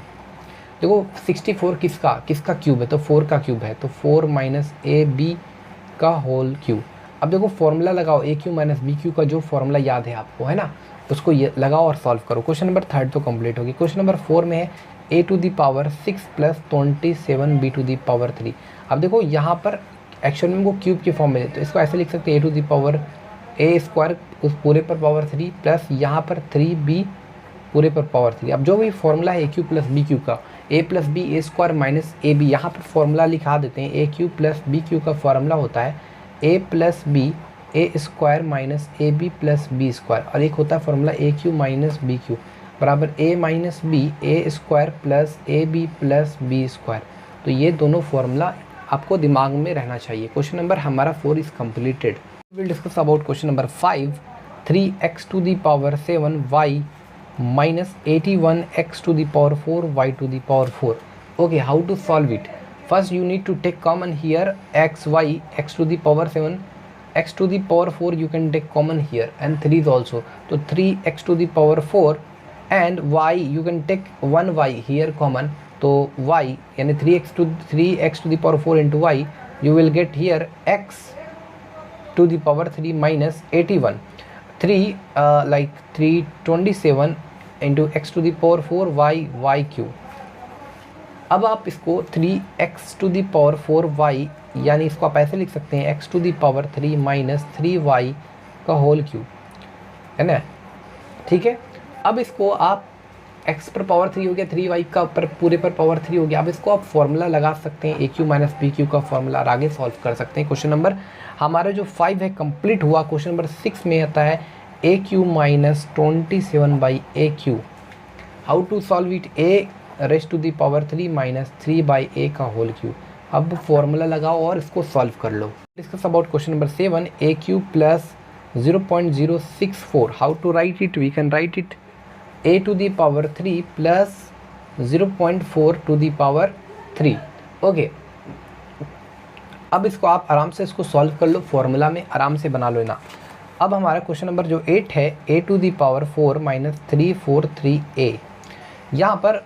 देखो 64 किसका क्यूब है, तो 4 का क्यूब है, तो 4 - ab का होल क्यूब। अब देखो फॉर्मूला लगाओ, AQ-BQ का जो फॉर्मूला याद है आपको, है ना, उसको ये लगाओ और सॉल्व करो। क्वेश्चन नंबर 3 तो कंप्लीट होगी। क्वेश्चन नंबर 4 में है a⁻6 + 27 b⁻3। अब देखो यहाँ पर एक्चुअल में वो क्यूब के फॉर्म में है, तो इसको ऐसे लिख सकते हैं a² उस पूरे पर पावर 3 प्लस यहाँ पर 3b पूरे पर पावर 3। अब जो भी फॉर्मूला है AQ + BQ का, a + b a² - ab, यहाँ पर फॉर्मूला लिखा देते हैं। AQ + BQ का फॉर्मूला होता है a + b a² - ab + b², और एक होता है फॉर्मूला AQ - BQ बराबर a - b a² + ab + b²। तो ये दोनों फॉर्मूला आपको दिमाग में रहना चाहिए। क्वेश्चन नंबर हमारा 4 is completed. Will discuss about question number 5। 3x⁷ y - 81x⁴ y⁴। Okay, how to solve it? First you need to take common here x, y, x⁷ x⁴ you can take common here, and 3 is also, so 3x⁴ and y you can take 1y here common, so y यानी 3x⁴ into y you will get here x⁴ minus 81, 327 into x⁴ y³ अब आप इसको 3x⁴y यानी इसको आप ऐसे लिख सकते हैं x⁴ माइनस 3y का होल क्यूब, है ना, ठीक है। अब इसको आप x पर पावर 3 हो गया, 3y का पूरे पर पावर 3 हो गया। अब इसको आप फॉर्मूला लगा सकते हैं AQ - BQ का फॉर्मूला, और आगे सॉल्व कर सकते हैं। क्वेश्चन नंबर हमारा जो 5 है कंप्लीट हुआ। क्वेश्चन नंबर 6 में आता है AQ - 27/AQ। How to solve it, a⁻³ minus 3/a का होल क्यूब। अब फॉर्मूला लगाओ और इसको सॉल्व कर लो। Discuss about question number 7। AQ + 0.064। How to write it, we can write it a⁻³ + 0.4⁻3। Okay, अब इसको आप आराम से इसको सॉल्व कर लो, फॉर्मूला में आराम से बना लो ना। अब हमारा क्वेश्चन नंबर जो 8 है a⁴ - 343a। यहाँ पर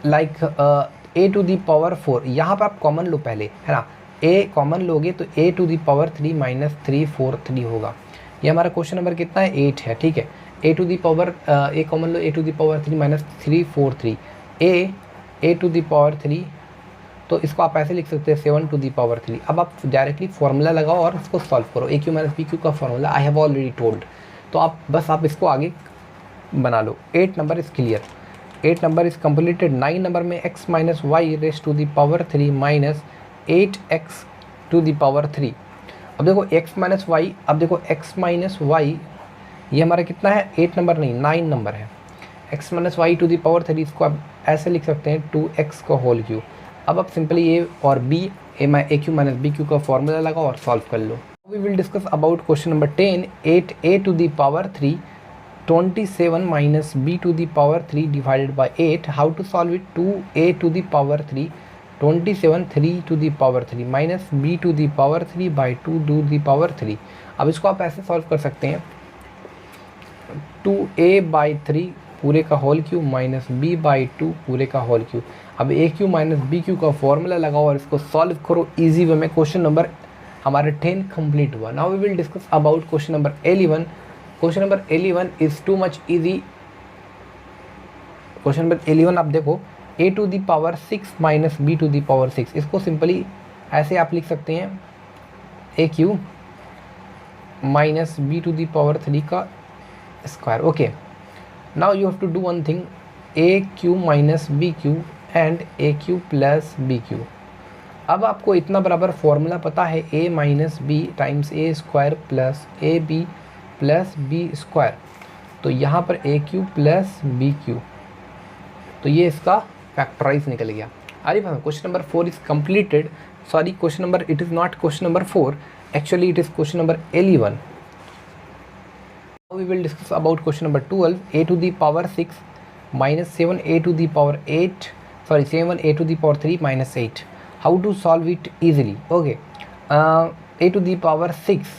a⁴ यहाँ पर आप कॉमन लो पहले, है ना, a कॉमन लोगे तो a⁻³ - 343 होगा। ये हमारा क्वेश्चन नंबर कितना है, 8 है, ठीक है। a common low, a⁻³ - 343 a⁻3, तो इसको आप ऐसे लिख सकते हैं 7⁻3। अब आप डायरेक्टली फॉर्मूला लगाओ और इसको सॉल्व करो। AQ - BQ का formula I have already told, तो आप इसको आगे बना लो। 8 number is clear, 8 number is completed. 9 number में x - y⁻³ माइनस 8x⁴। अब देखो x - y, अब देखो x - y ये हमारा कितना है, 8 नंबर नहीं 9 नंबर है। x - y⁴ इसको आप ऐसे लिख सकते हैं 2x का होल क्यूब। अब आप सिंपली a और b AQ - BQ का फॉर्मूला लगाओ और सॉल्व कर लो। We will discuss about question number 10। 8a⁻3 27 minus b⁻3 divided by 8. How to solve it? 2a⁻3 27 3⁻3 minus b⁻3 by 2⁻3। अब इसको आप ऐसे सॉल्व कर सकते हैं 2a/3 पूरे का होल क्यूब माइनस b/2 पूरे का होल क्यूब। अब AQ माइनस BQ का फॉर्मूला लगाओ और इसको सॉल्व करो इजी वे में। क्वेश्चन नंबर हमारे 10 कंप्लीट हुआ। Now we will discuss about question number 11। Question number 11 is too much easy. Question number 11 आप देखो, A to the power 6 minus B to the power 6। इसको सिंपली ऐसे आप लिख सकते हैं ए cube minus B to the power 3 का square. Okay, now you have to do one thing, A cube minus B cube and A cube plus b Q. अब आपको इतना बराबर फॉर्मूला पता है, ए minus b times a square plus A B plus B square. तो यहाँ पर a cube plus b cube, तो ये इसका फैक्टराइज निकल गया। अरे भाई question number 4 is completed. Sorry, question number, it is not question number 4, actually it is question number 11. Now we will discuss about question number 12, a to the power 6 minus 7a to the power 8, sorry 7a to the power 3 minus 8. How to solve it easily? Okay, a to the power 6,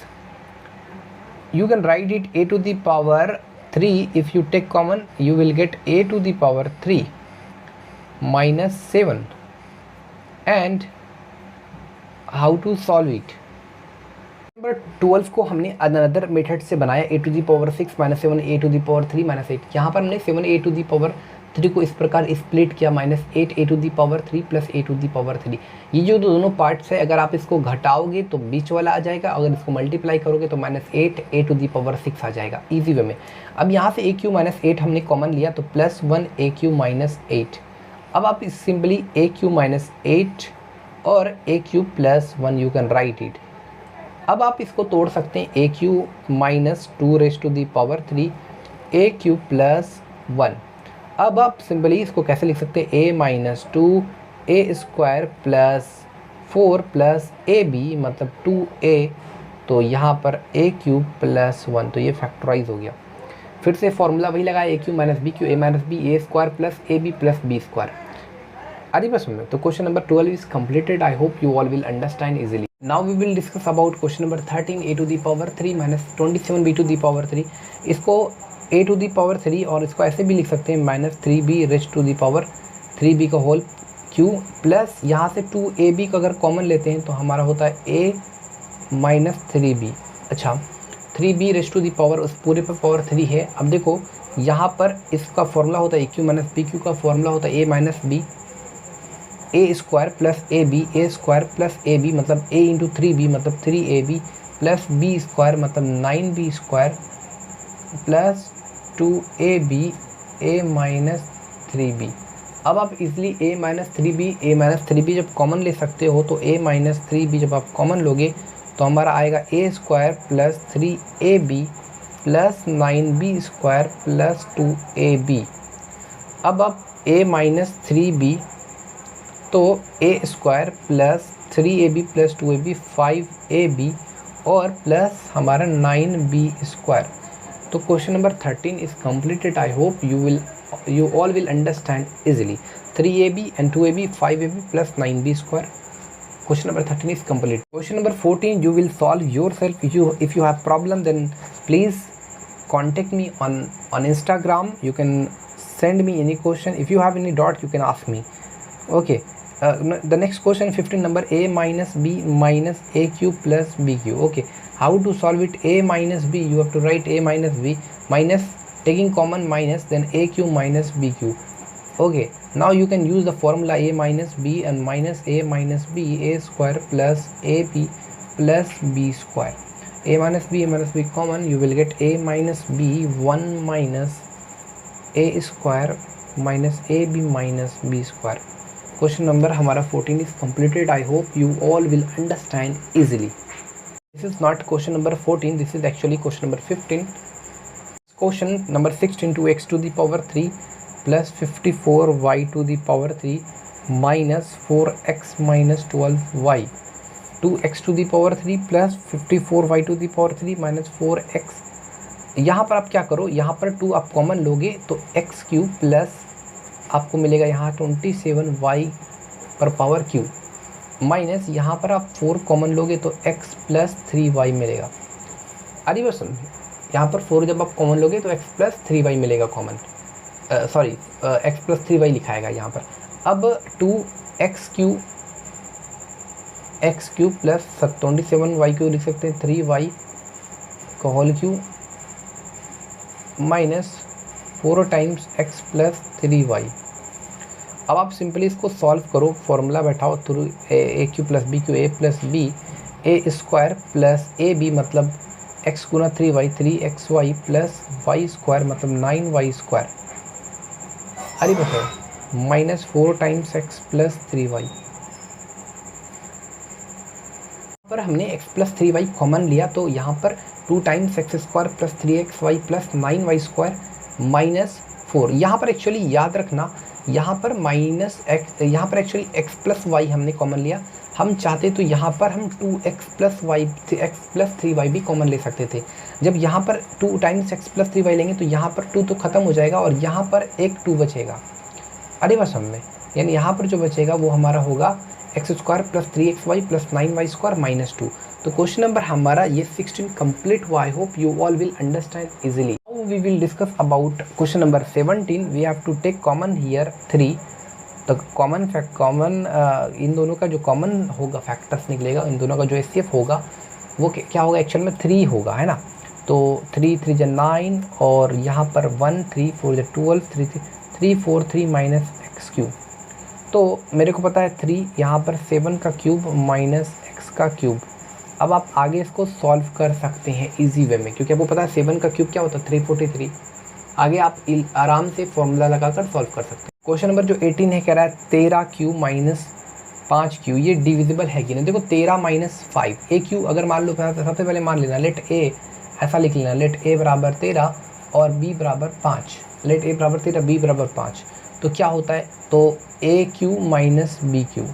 you can write it a to the power 3. If you take common, you will get a to the power 3 minus 7. And how to solve it? Number 12 को हमने अनदर मेथड से बनाया, a to the power 6 minus 7 a to the power 3 minus 8। यहाँ पर हमने 7 ए टू दी पावर 3 को इस प्रकार स्प्लिट किया, minus 8 A to the power 3 plus A to the power 3। ये जो दोनों पार्ट्स है, अगर आप इसको घटाओगे तो बीच वाला आ जाएगा, अगर इसको मल्टीप्लाई करोगे तो minus 8 A to the power 6 आ जाएगा ईजी वे में। अब यहाँ से ए क्यू माइनस 8 हमने कॉमन लिया तो प्लस 1 ए क्यू माइनस 8। अब आप सिंपली ए क्यू माइनस 8 और a cube plus 1 you can write it. अब आप इसको तोड़ सकते हैं, ए cube minus 2 raise to the power 3 a cube plus 1। अब आप सिंपली इसको कैसे लिख सकते हैं, a minus 2 a square plus 4 प्लस ए बी मतलब 2a, तो यहाँ पर ए क्यू प्लस 1, तो ये फैक्टराइज हो गया। फिर से फॉर्मूला वही लगाया, a cube minus B cube a minus B A square plus A B plus B square. अरे बस में तो question number 12 is completed. I hope you all will understand easily. Now we will discuss about question number 13, a to the power 3 minus 27 b to the power 3। इसको a to the power 3 और इसको ऐसे भी लिख सकते हैं minus 3b raise to the power 3b का होल q प्लस यहाँ से 2ab का अगर कॉमन लेते हैं तो हमारा होता है a माइनस 3b। अच्छा, 3b raise to the power उस पूरे पर पावर 3 है। अब देखो यहाँ पर इसका फॉर्मूला होता है a q minus b q का फॉर्मूला होता है a minus b A square plus A B, A square plus A B मतलब ए इंटू 3b मतलब 3ab प्लस बी स्क्वायर मतलब 9b स्क्वायर प्लस 2ab ए माइनस 3b। अब आप इजली ए माइनस 3b जब कॉमन ले सकते हो तो ए माइनस 3b जब आप कॉमन लोगे तो हमारा आएगा a square plus 3ab plus 9b square plus 2ab। अब आप ए माइनस 3b तो A square plus 3ab plus 2ab 5ab और प्लस हमारा 9b स्क्वायर। तो question number 13 is completed. I hope you all will understand easily। 3ab and 2ab 5ab plus 9b square। Question number 13 is complete। Question number 14 you will solve yourself। If you have problem then please contact me on Instagram। You can send me any question। If you have any doubt you can ask me। Okay, the next question 15 number, a minus b minus a q plus bq। Okay, how to solve it? A minus b, you have to write a minus b minus taking common minus then a q minus bq। Okay, now you can use the formula a minus b and minus a minus b a square plus ab plus b square। a minus b common, you will get a minus b 1 minus a square minus ab minus b square। Question number हमारा 14 is completed. I hope you all will understand easily. This is not question number 14, this is actually question number 15। Question number 16, 2x to the power 3 plus 54y to the power 3 minus 4x minus 12y। 2x to the power 3 plus 54y to the power 3 minus 4x। यहाँ पर आप क्या करो, यहाँ पर 2 आप कॉमन लोगे तो x क्यूब प्लस आपको मिलेगा यहाँ 27y पर पावर क्यू माइनस यहाँ पर आप 4 कॉमन लोगे तो x प्लस 3y मिलेगा। अरे बस यहाँ पर 4 जब आप कॉमन लोगे तो x प्लस 3y मिलेगा common, sorry x plus 3y लिखाएगा यहाँ पर। अब 2x Q plus 27y Q लिख सकते हैं 3y का whole cube minus 4 times x plus 3y। अब आप सिंपली इसको सॉल्व करो, फॉर्मूला बैठाओ through a cube plus b cube a plus B A square plus A B मतलब एक्स गुना 3y 3xy plus Y square मतलब 9y स्क्वायर, अरे बताओ -4 टाइम्स एक्स प्लस 3y। पर हमने x प्लस 3y कॉमन लिया तो यहाँ पर 2 times x square plus 3xy plus 9y square -4। यहाँ पर एक्चुअली याद रखना, यहाँ पर यहाँ पर एक्चुअली x प्लस वाई हमने कॉमन लिया, हम चाहते तो यहाँ पर हम 2x plus Y x plus 3y भी कॉमन ले सकते थे। जब यहाँ पर 2 टाइम्स एक्स प्लस 3y लेंगे तो यहाँ पर 2 तो ख़त्म हो जाएगा और यहाँ पर एक 2 बचेगा, अरे बस हमने, यानी यहाँ पर जो बचेगा वो हमारा होगा X square plus 3xy plus 9y square -2। तो क्वेश्चन नंबर हमारा ये 16 कंप्लीट हुआ। I hope you all will understand easily. Now we will discuss about question number 17। We have to take common here 3। तो कॉमन इन दोनों का जो कॉमन होगा फैक्टर्स निकलेगा, इन दोनों का जो एचसीएफ होगा वो क्या होगा, एक्चुअल में 3 होगा, है ना। तो 3 3 जा 9 और यहाँ पर 1 3 4 जा 12 3 4 3 माइनस एक्स क्यूब। तो मेरे को पता है 3, यहाँ पर 7 का क्यूब माइनस एक्स का क्यूब। अब आप आगे इसको सॉल्व कर सकते हैं इजी वे में, क्योंकि आपको पता है 7 का क्यूब क्या होता है 343। आगे आप आराम से फॉर्मूला लगाकर सॉल्व कर सकते हैं। क्वेश्चन नंबर जो 18 है कह रहा है 13 क्यूब माइनस 5 क्यू, ये डिविजिबल है कि नहीं। देखो 13 माइनस 5 ए क्यू अगर मान लो, सबसे पहले मान लेना लेट ए, ऐसा लिख लेना लेट ए बराबर 13 और बी बराबर 5। लेट ए बराबर 13 बी बराबर 5 तो क्या होता है, तो a cube minus B cube.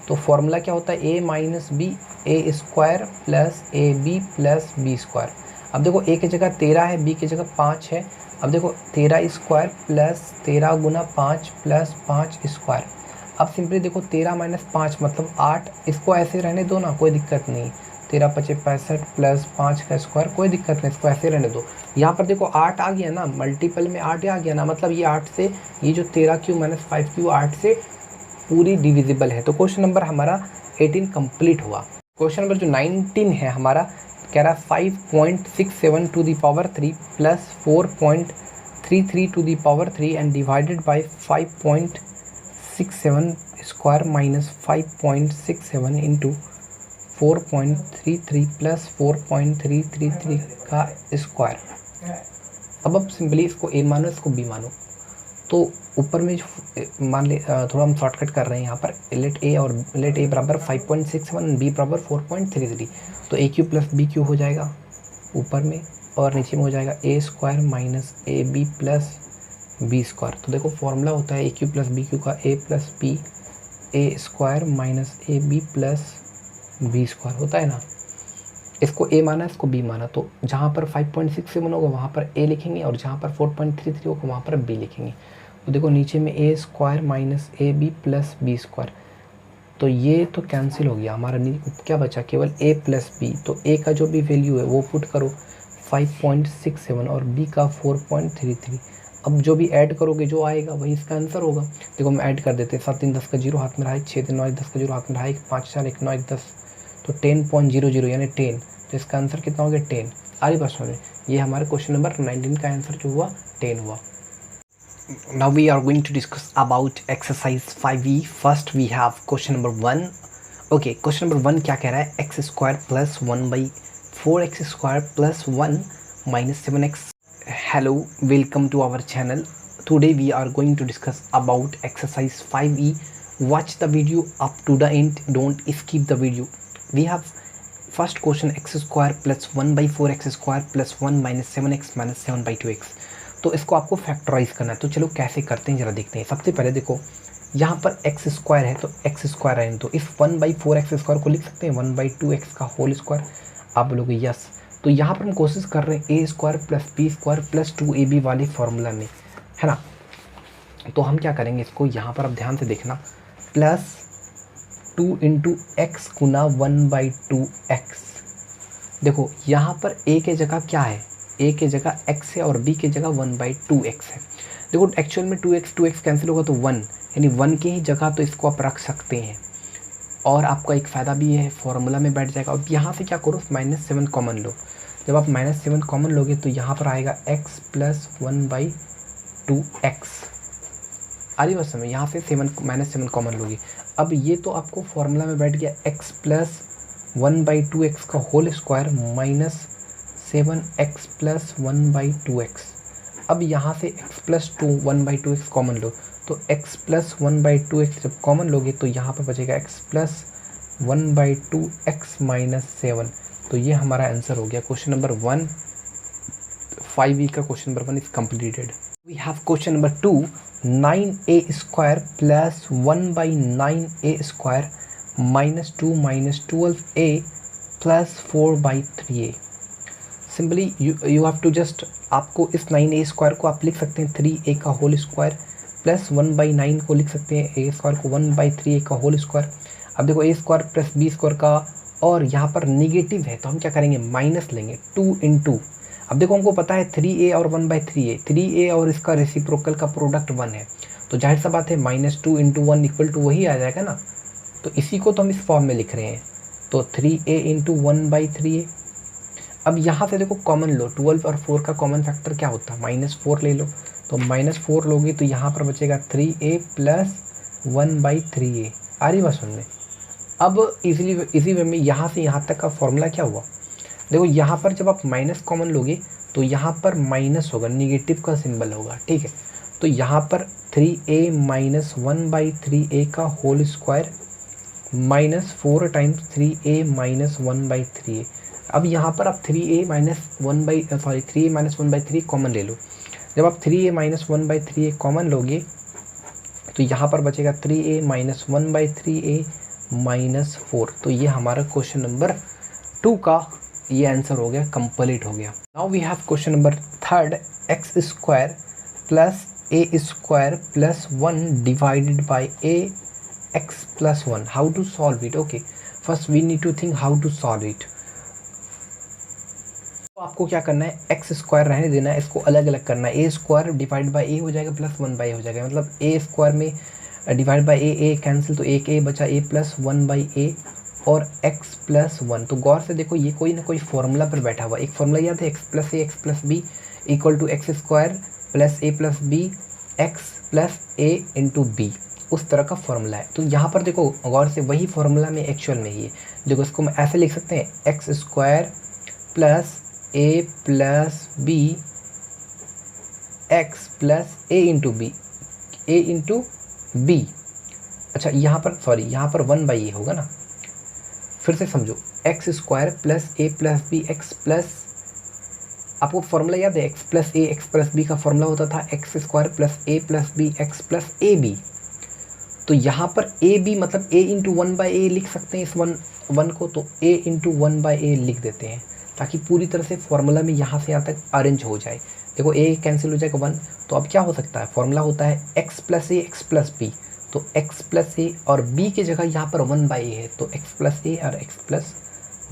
तो फॉर्मूला क्या होता है ए minus B A square plus A B plus B square. अब देखो ए की जगह 13 है, बी की जगह 5 है। अब देखो 13 स्क्वायर प्लस 13 गुना 5 प्लस 5 स्क्वायर। अब सिंपली देखो 13 माइनस 5 मतलब 8, इसको ऐसे रहने दो ना, कोई दिक्कत नहीं। 13 5 65 प्लस 5 का स्क्वायर, कोई दिक्कत नहीं, इसको ऐसे रहने दो। यहाँ पर देखो 8 आ गया ना, मल्टीपल में 8 आ गया ना, मतलब ये 8 से, ये जो 13 क्यू माइनस 5 क्यू 8 से पूरी डिविजिबल है। तो क्वेश्चन नंबर हमारा 18 कंप्लीट हुआ। क्वेश्चन नंबर जो 19 है हमारा कह रहा है 5.67 to the power 3 plus 4.33 to the power 3 and divided by 5.67 square minus 5.67 into 4.33 plus 4.333 का स्क्वायर। अब सिंपली इसको ए मानो, इसको बी मानो। तो ऊपर में मान ले, थोड़ा हम शॉर्टकट कर रहे हैं यहाँ पर, लेट ए और लेट ए बराबर 5.61 बी बराबर 4.33। तो a cube plus b cube हो जाएगा ऊपर में, और नीचे में हो जाएगा a square minus a B plus B square. तो देखो फॉर्मूला होता है a cube plus b cube का a plus B A square minus a B plus B square होता है ना। इसको ए माना, इसको बी माना, तो जहाँ पर 5.67 होगा वहाँ पर ए लिखेंगे और जहाँ पर 4.33 होगा वहाँ पर बी लिखेंगे। तो देखो नीचे में a square minus a B plus B square, तो ये तो कैंसिल हो गया हमारा, क्या बचा, केवल ए प्लस बी। तो ए का जो भी वैल्यू है वो पुट करो 5.67 और बी का 4.33। अब जो भी ऐड करोगे जो आएगा वही इसका आंसर होगा। देखो हम ऐड कर देते हैं, 7 3 10 का 0 हाथ में रहा, 6 3 9 10 का 0 हाथ में रहा, 5 4 1 9 1 10, तो 10.00 यानी 10। तो इसका आंसर कितना हो गया 10। आरी बात सुनिए, ये हमारे क्वेश्चन नंबर 19 का आंसर जो हुआ 10 हुआ। Now we are going to discuss about exercise 5e. First we have question number 1. Okay, question number 1 क्या कह रहा है, X square plus 1/4 square plus 1 minus 7x. Hello, welcome to our channel. Today we are going to discuss about exercise 5e. Watch the video up to the end, don't skip the video. We have first question x square plus 1/4 square plus 1 minus 7x minus 7/2x. तो इसको आपको फैक्टराइज करना है। तो चलो कैसे करते हैं जरा देखते हैं। सबसे पहले देखो यहाँ पर एक्स स्क्वायर है तो एक्स स्क्वायर है, तो इस 1/4 स्क्वायर को लिख सकते हैं 1/2x का होल स्क्वायर। आप बोलोगे यस, तो यहाँ पर हम कोशिश कर रहे हैं a square plus B square plus 2ab वाले फॉर्मूला में, है ना। तो हम क्या करेंगे इसको, यहाँ पर आप ध्यान से देखना, प्लस 2 इंटू एक्स गुना 1/2x। देखो यहाँ पर ए के जगह क्या है, ए के जगह x है और b के जगह 1/2x है। देखो एक्चुअल में 2x कैंसिल होगा तो 1, यानी 1 की ही जगह तो इसको आप रख सकते हैं। और आपका एक फ़ायदा भी है, फॉर्मूला में बैठ जाएगा। अब यहाँ से क्या करो, -7 कॉमन लो। जब आप -7 कॉमन लोगे तो यहाँ पर आएगा x प्लस 1/2x। आधी बात समझ, यहाँ से 7 -7 कॉमन लोगे। अब ये तो आपको फॉर्मूला में बैठ गया x प्लस 1/2x का whole square minus 7x plus 1/2x। अब यहाँ से x प्लस 1/2x कॉमन लो, तो x प्लस 1/2x जब कॉमन लोगे तो यहाँ पर बचेगा x प्लस 1/2x माइनस 7। तो ये हमारा आंसर हो गया क्वेश्चन नंबर 1। 5e का question number 1 is completed. We have question number 2, 9a square plus 1/9a square minus 2 minus 12a plus 4/3a। Simply you have to just, आपको इस 9a स्क्वायर को आप लिख सकते हैं 3a का होल स्क्वायर प्लस 1/9 को लिख सकते हैं a स्क्वायर को 1/3a का होल स्क्वायर। अब देखो a square plus b square का, और यहाँ पर निगेटिव है तो हम क्या करेंगे, माइनस लेंगे 2 इंटू। अब देखो हमको पता है 3a और 1/3a, 3a और इसका रेसिप्रोकल का प्रोडक्ट 1 है, तो जाहिर सा बात है -2 इंटू 1 इक्वल टू वही आ जाएगा ना। तो इसी को तो हम इस फॉर्म में लिख रहे हैं, तो 3a इंटू 1/3a। अब यहाँ से देखो कॉमन लो, 12 और 4 का कॉमन फैक्टर क्या होता है, -4 ले लो, तो -4 लोगे तो यहाँ पर बचेगा 3a प्लस 1/3a। आ रही बात सुन में। अब इसी वे में यहाँ से यहाँ तक का फॉर्मूला क्या हुआ, देखो यहाँ पर जब आप माइनस कॉमन लोगे तो यहाँ पर माइनस होगा, निगेटिव का सिंबल होगा, ठीक है। तो यहाँ पर 3a माइनस 1/3a का whole square minus 4 times 3a minus 1/3a। अब यहाँ पर आप 3a माइनस 1/3 कॉमन ले लो। जब आप 3a माइनस 1/3a कॉमन लोगे तो यहाँ पर बचेगा 3a माइनस 1/3a माइनस 4। तो ये हमारा क्वेश्चन नंबर 2 का ये आंसर हो गया, कंप्लीट हो गया। Now we have question number 3, x square plus a square plus 1 divided by a x plus 1। How to solve it? Okay, first we need to think how to solve it. तो आपको क्या करना है, एक्स स्क्वायर रहने देना है, इसको अलग अलग करना है। ए स्क्वायर डिवाइड बाय ए हो जाएगा प्लस 1/a हो जाएगा, मतलब ए स्क्वायर में डिवाइड बाय ए कैंसिल, तो एक ए बचा, ए प्लस 1/a और x प्लस 1। तो गौर से देखो ये कोई ना कोई फॉर्मूला पर बैठा हुआ, एक फॉर्मूला याद है, x plus a x plus b equal to x square plus a plus b x plus a into b, उस तरह का फॉर्मूला है। तो यहाँ पर देखो गौर से वही फॉर्मूला में एक्चुअल में ही है। देखो इसको हम ऐसे लिख सकते हैं, x square plus a plus b x plus a into b, a into b. अच्छा यहाँ पर सॉरी, यहाँ पर 1/a होगा ना, फिर से समझो, x square plus a plus b x plus, आपको फॉर्मूला याद है, x plus a x plus B का फॉर्मूला होता था x square plus a plus b x plus A b. तो यहाँ पर ए बी मतलब a इंटू 1/a लिख सकते हैं इस वन को, तो a इंटू 1/a लिख देते हैं ताकि पूरी तरह से फॉर्मूला में यहाँ से यहाँ तक अरेंज हो जाए। देखो a कैंसिल हो जाएगा 1, तो अब क्या हो सकता है, फॉर्मूला होता है x plus a x plus B, तो x प्लस a और b की जगह यहाँ पर 1/a है, तो x प्लस a और x प्लस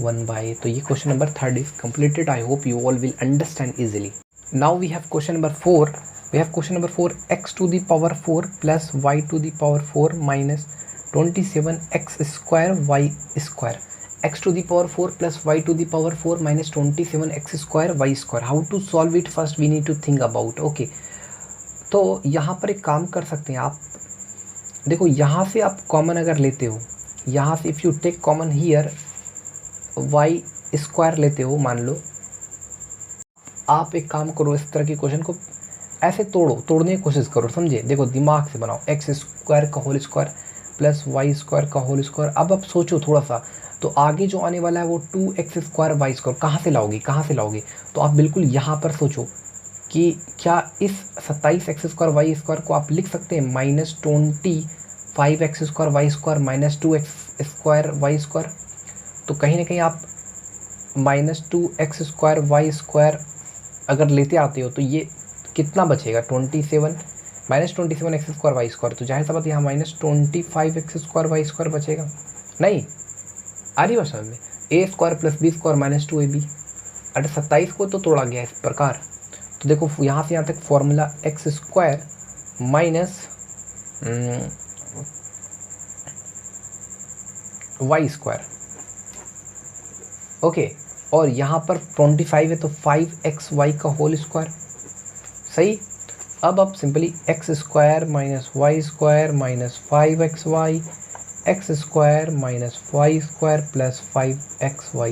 1/a। तो ये question number 3 is completed. I hope you all will understand easily. Now we have question number 4। We have question number 4, x to the power 4 plus y to the power 4 minus 27x square y square. x to the power 4 plus y to the power 4 minus 27x square y square. How to solve it, first we need to think about. Okay, तो यहाँ पर एक काम कर सकते हैं आप, देखो यहाँ से आप कॉमन अगर लेते हो, यहाँ से if you take common here y square लेते हो, मान लो आप एक काम करो, इस तरह के क्वेश्चन को ऐसे तोड़ने की कोशिश करो, समझे। देखो दिमाग से बनाओ, एक्स स्क्वायर का whole square plus Y square का होल स्क्वायर। अब आप सोचो थोड़ा सा, तो आगे जो आने वाला है वो 2x स्क्वायर वाई स्क्वायर कहाँ से लाओगे। तो आप बिल्कुल यहाँ पर सोचो कि क्या इस 27x स्क्वायर वाई स्क्वायर को आप लिख सकते हैं -25x square y square minus 2x square y square. तो कहीं ना कहीं आप -2x स्क्वायर वाई स्क्वायर अगर लेते आते हो तो ये कितना बचेगा, 27 -27x स्क्वायर वाई स्क्वायर। तो जाहिर सा बात यहाँ -25x स्क्वायर वाई स्क्वायर बचेगा। नहीं आ रही बात समझ में, a square plus B square minus 2ab। अरे 27 को तो तोड़ा गया इस प्रकार, तो देखो यहाँ से यहाँ तक formula x square minus Y square. Okay, और यहाँ पर 25 है तो 5xy का होल स्क्वायर। सही। अब आप simply x square minus Y square minus 5xy x square minus Y square plus 5xy।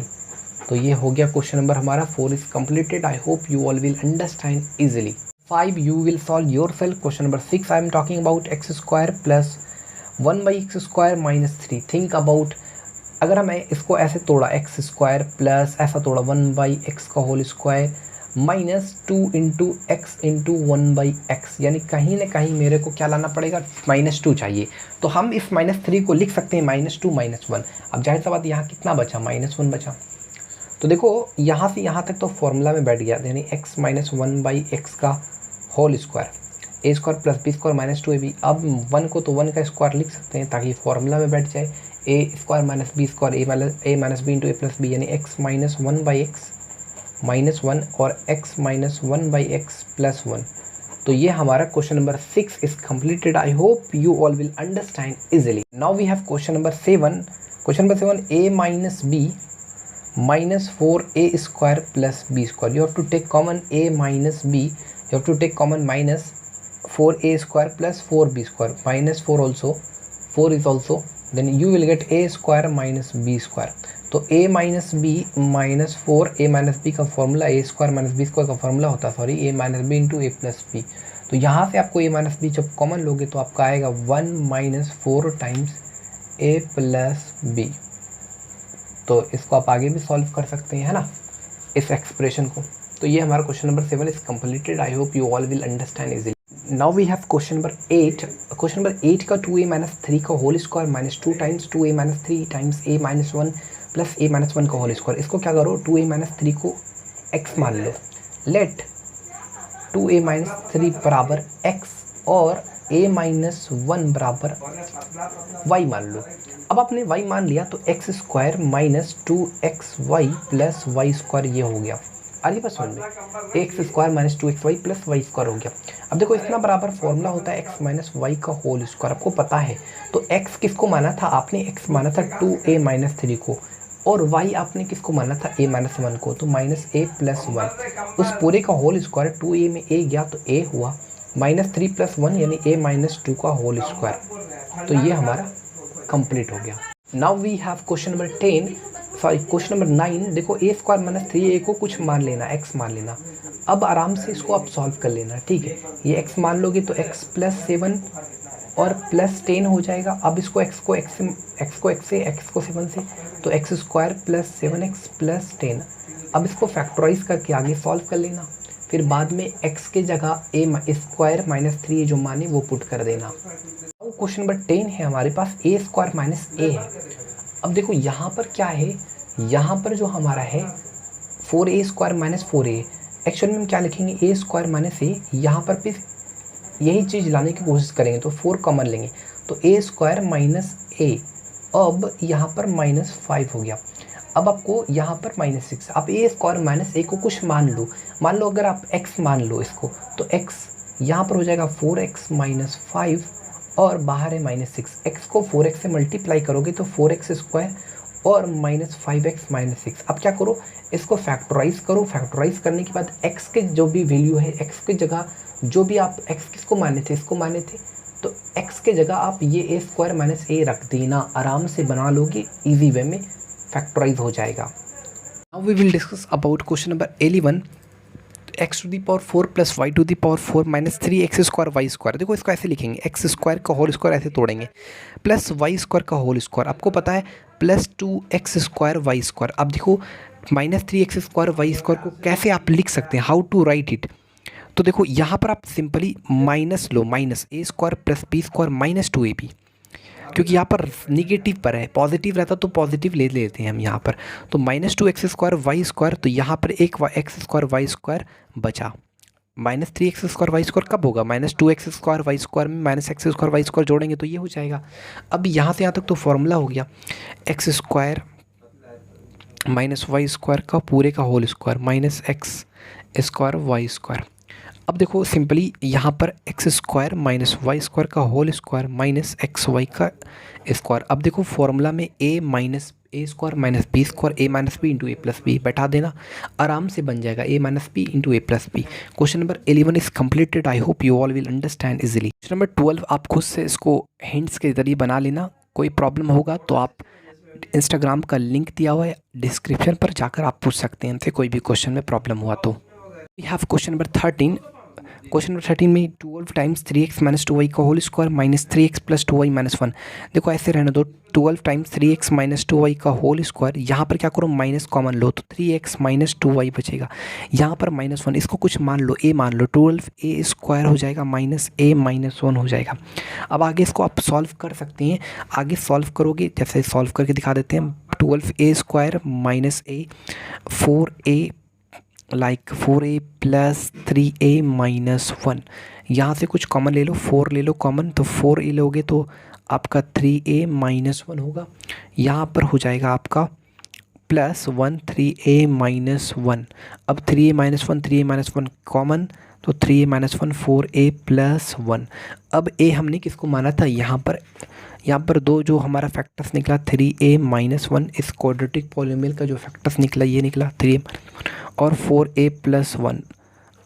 तो ये हो गया क्वेश्चन नंबर हमारा 4 is completed. I hope you all will understand easily. 5 you will solve yourself. Question number 6 I am talking about x square plus 1 by x square minus 3. Think about अगर हमें इसको ऐसे तोड़ा एक्स स्क्वायर प्लस ऐसा तोड़ा 1 बाई एक्स का whole square minus 2 into x into 1 by x, यानी कहीं ना कहीं मेरे को क्या लाना पड़ेगा, -2 चाहिए। तो हम इस -3 को लिख सकते हैं -2 -1। अब जाहिर सा बात यहाँ कितना बचा, -1 बचा। तो देखो यहाँ से यहाँ तक तो फॉर्मूला में बैठ गया, यानी x माइनस 1 बाई एक्स का होल स्क्वायर ए square plus B square minus 2ab। अब 1 को तो 1 का स्क्वायर लिख सकते हैं ताकि फॉर्मूला में बैठ जाए, a square minus B square a minus B into A plus B, यानी x minus 1 by x minus 1 और x minus 1 by x plus 1। तो ये हमारा question number 6 is completed. I hope you all will understand easily. Now we have question number 7। Question number 7, a minus b minus 4a square plus b square. You have to take common a minus b. You have to take common minus 4a square plus 4b square. Minus 4 also, 4 is also. Then you will get a square minus b square. तो a minus b minus 4 a minus b का formula a square minus b square का फॉर्मूला होता है, sorry a minus b into a plus b। तो यहाँ से आपको a minus b जब कॉमन लोगे तो आपका आएगा 1 minus 4 times a plus b। तो इसको आप आगे भी सॉल्व कर सकते हैं, है ना, इस एक्सप्रेशन को। तो ये हमारा question number 7 is completed. I hope you all will understand easily. Now we have question number 8। Question number 8 का 2a माइनस 3 का whole square minus 2 times 2a minus 3 times a minus 1 plus a minus 1 का होल स्क्वायर। इसको क्या करो, 2a माइनस 3 को x मान लो। लेट 2a माइनस 3 बराबर x और a माइनस 1 बराबर y मान लो। अब आपने y मान लिया तो x square minus 2xy plus Y square ये हो गया। आगे बस समझ में, x square minus 2xy plus Y square हो गया। अब देखो इतना बराबर फॉर्मूला होता है x माइनस वाई का होल स्क्वायर, आपको पता है। तो x किसको माना था आपने, x माना था 2a माइनस 3 को, और y आपने किसको माना था, a माइनस 1 को, तो माइनस a प्लस 1। उस पूरे का होल स्क्वायर 2a में a गया तो a हुआ माइनस 3 प्लस 1 यानी a माइनस 2 का होल स्क्वायर। तो ये हमारा कंप्लीट हो गया। Now we have question number 10, sorry question number 9। देखो a स्क्वायर माइनस 3a को कुछ मान लेना, x मान लेना। अब आराम से इसको आप सॉल्व कर लेना, ठीक है। ये x मान लोगे तो x प्लस 7 और प्लस 10 हो जाएगा। अब इसको x को x को 7 से, तो x square plus 7x plus 10। अब इसको फैक्टराइज करके आगे सॉल्व कर लेना, फिर बाद में x के जगह a स्क्वायर माइनस 3 जो माने वो पुट कर देना। क्वेश्चन नंबर 10 है हमारे पास, a स्क्वायर माइनस a है। अब देखो यहाँ पर क्या है, यहाँ पर जो हमारा है 4a square minus 4a, actually में हम क्या लिखेंगे, a स्क्वायर माइनस a। यहाँ पर भी यही चीज़ लाने की कोशिश करेंगे तो 4 कॉमन लेंगे तो a स्क्वायर माइनस a। अब यहाँ पर -5 हो गया। अब आपको यहाँ पर -6। आप a स्क्वायर माइनस a को कुछ मान लो अगर आप x मान लो इसको, तो x यहाँ पर हो जाएगा 4x माइनस 5 और बाहर है -6। x को 4x से मल्टीप्लाई करोगे तो 4x स्क्वायर और -5x माइनस 6। अब क्या करो, इसको फैक्टराइज करो। फैक्टराइज करने के बाद x के जो भी वैल्यू है, x की जगह जो भी आप x किसको माने थे, इसको माने थे, तो x के जगह आप ये a स्क्वायर माइनस a रख देना। आराम से बना लोगे, ईजी वे में फैक्टराइज हो जाएगा। Now we will discuss about question number 11, x to the power 4 plus y to the power 4 minus 3x square y square. देखो इसको ऐसे लिखेंगे, एक्स स्क्वायर का होल स्क्वायर ऐसे तोड़ेंगे, प्लस वाई स्क्वायर का होल स्क्वायर, आपको पता है plus 2x square y square. अब देखो minus 3x square y square को कैसे आप लिख सकते हैं, हाउ टू राइट इट। तो देखो यहाँ पर आप simply minus low, minus a square plus b square minus 2ab, क्योंकि यहाँ पर निगेटिव पर है, पॉजिटिव रहता तो पॉजिटिव ले लेते हैं हम यहाँ पर। तो -2x स्क्वायर वाई स्क्वायर, तो यहाँ पर एक एक्स स्क्वायर वाई स्क्वायर बचा। -3x स्क्वायर वाई स्क्वायर कब होगा, -2x स्क्वायर वाई स्क्वायर में -x स्क्वायर वाई स्क्वायर जोड़ेंगे तो ये हो जाएगा। अब यहाँ से यहाँ तक तो फॉर्मूला हो गया, x square minus Y square का पूरे का whole square minus x square y square. अब देखो सिंपली यहाँ पर x square minus Y square का whole square minus x y का स्क्वायर। अब देखो फॉर्मूला में a minus A square minus B square a minus B into A plus b बैठा देना, आराम से बन जाएगा a minus B into A plus b. Question number 11 is completed. I hope you all will understand easily. Question number 12 आप खुद से इसको हिंट्स के जरिए बना लेना। कोई प्रॉब्लम होगा तो आप इंस्टाग्राम का लिंक दिया हुआ है डिस्क्रिप्शन पर, जाकर आप पूछ सकते हैं हमसे कोई भी क्वेश्चन में प्रॉब्लम हुआ तो। We have question number 13। Question number 13 में 12 टाइम्स 3x माइनस 2y का whole square minus 3x plus 2y minus 1। देखो ऐसे रहने दो, 12 टाइम्स 3x माइनस 2y का होल स्क्वायर, यहाँ पर क्या करो माइनस कॉमन लो तो 3x माइनस 2y बचेगा, यहाँ पर माइनस 1, इसको कुछ मान लो a मान लो, 12a स्क्वायर हो जाएगा माइनस a माइनस 1 हो जाएगा। अब आगे इसको आप सॉल्व कर सकते हैं, आगे सॉल्व करोगे जैसे सॉल्व करके दिखा देते हैं। 12a square minus a 4a like 4a plus 3a minus 1, यहाँ से कुछ कॉमन ले लो, 4 ले लो कॉमन, तो 4a लोगे तो आपका 3a माइनस 1 होगा, यहाँ पर हो जाएगा आपका प्लस 1 3a माइनस 1। अब 3a minus 1 3a minus 1 common, तो 3a माइनस 1 4a प्लस 1। अब a हमने किसको माना था, यहाँ पर दो जो हमारा फैक्टर्स निकला 3a माइनस 1, इस क्वाड्रेटिक पॉलिनोमियल का जो फैक्टर्स निकला ये निकला 3a और 4a प्लस 1।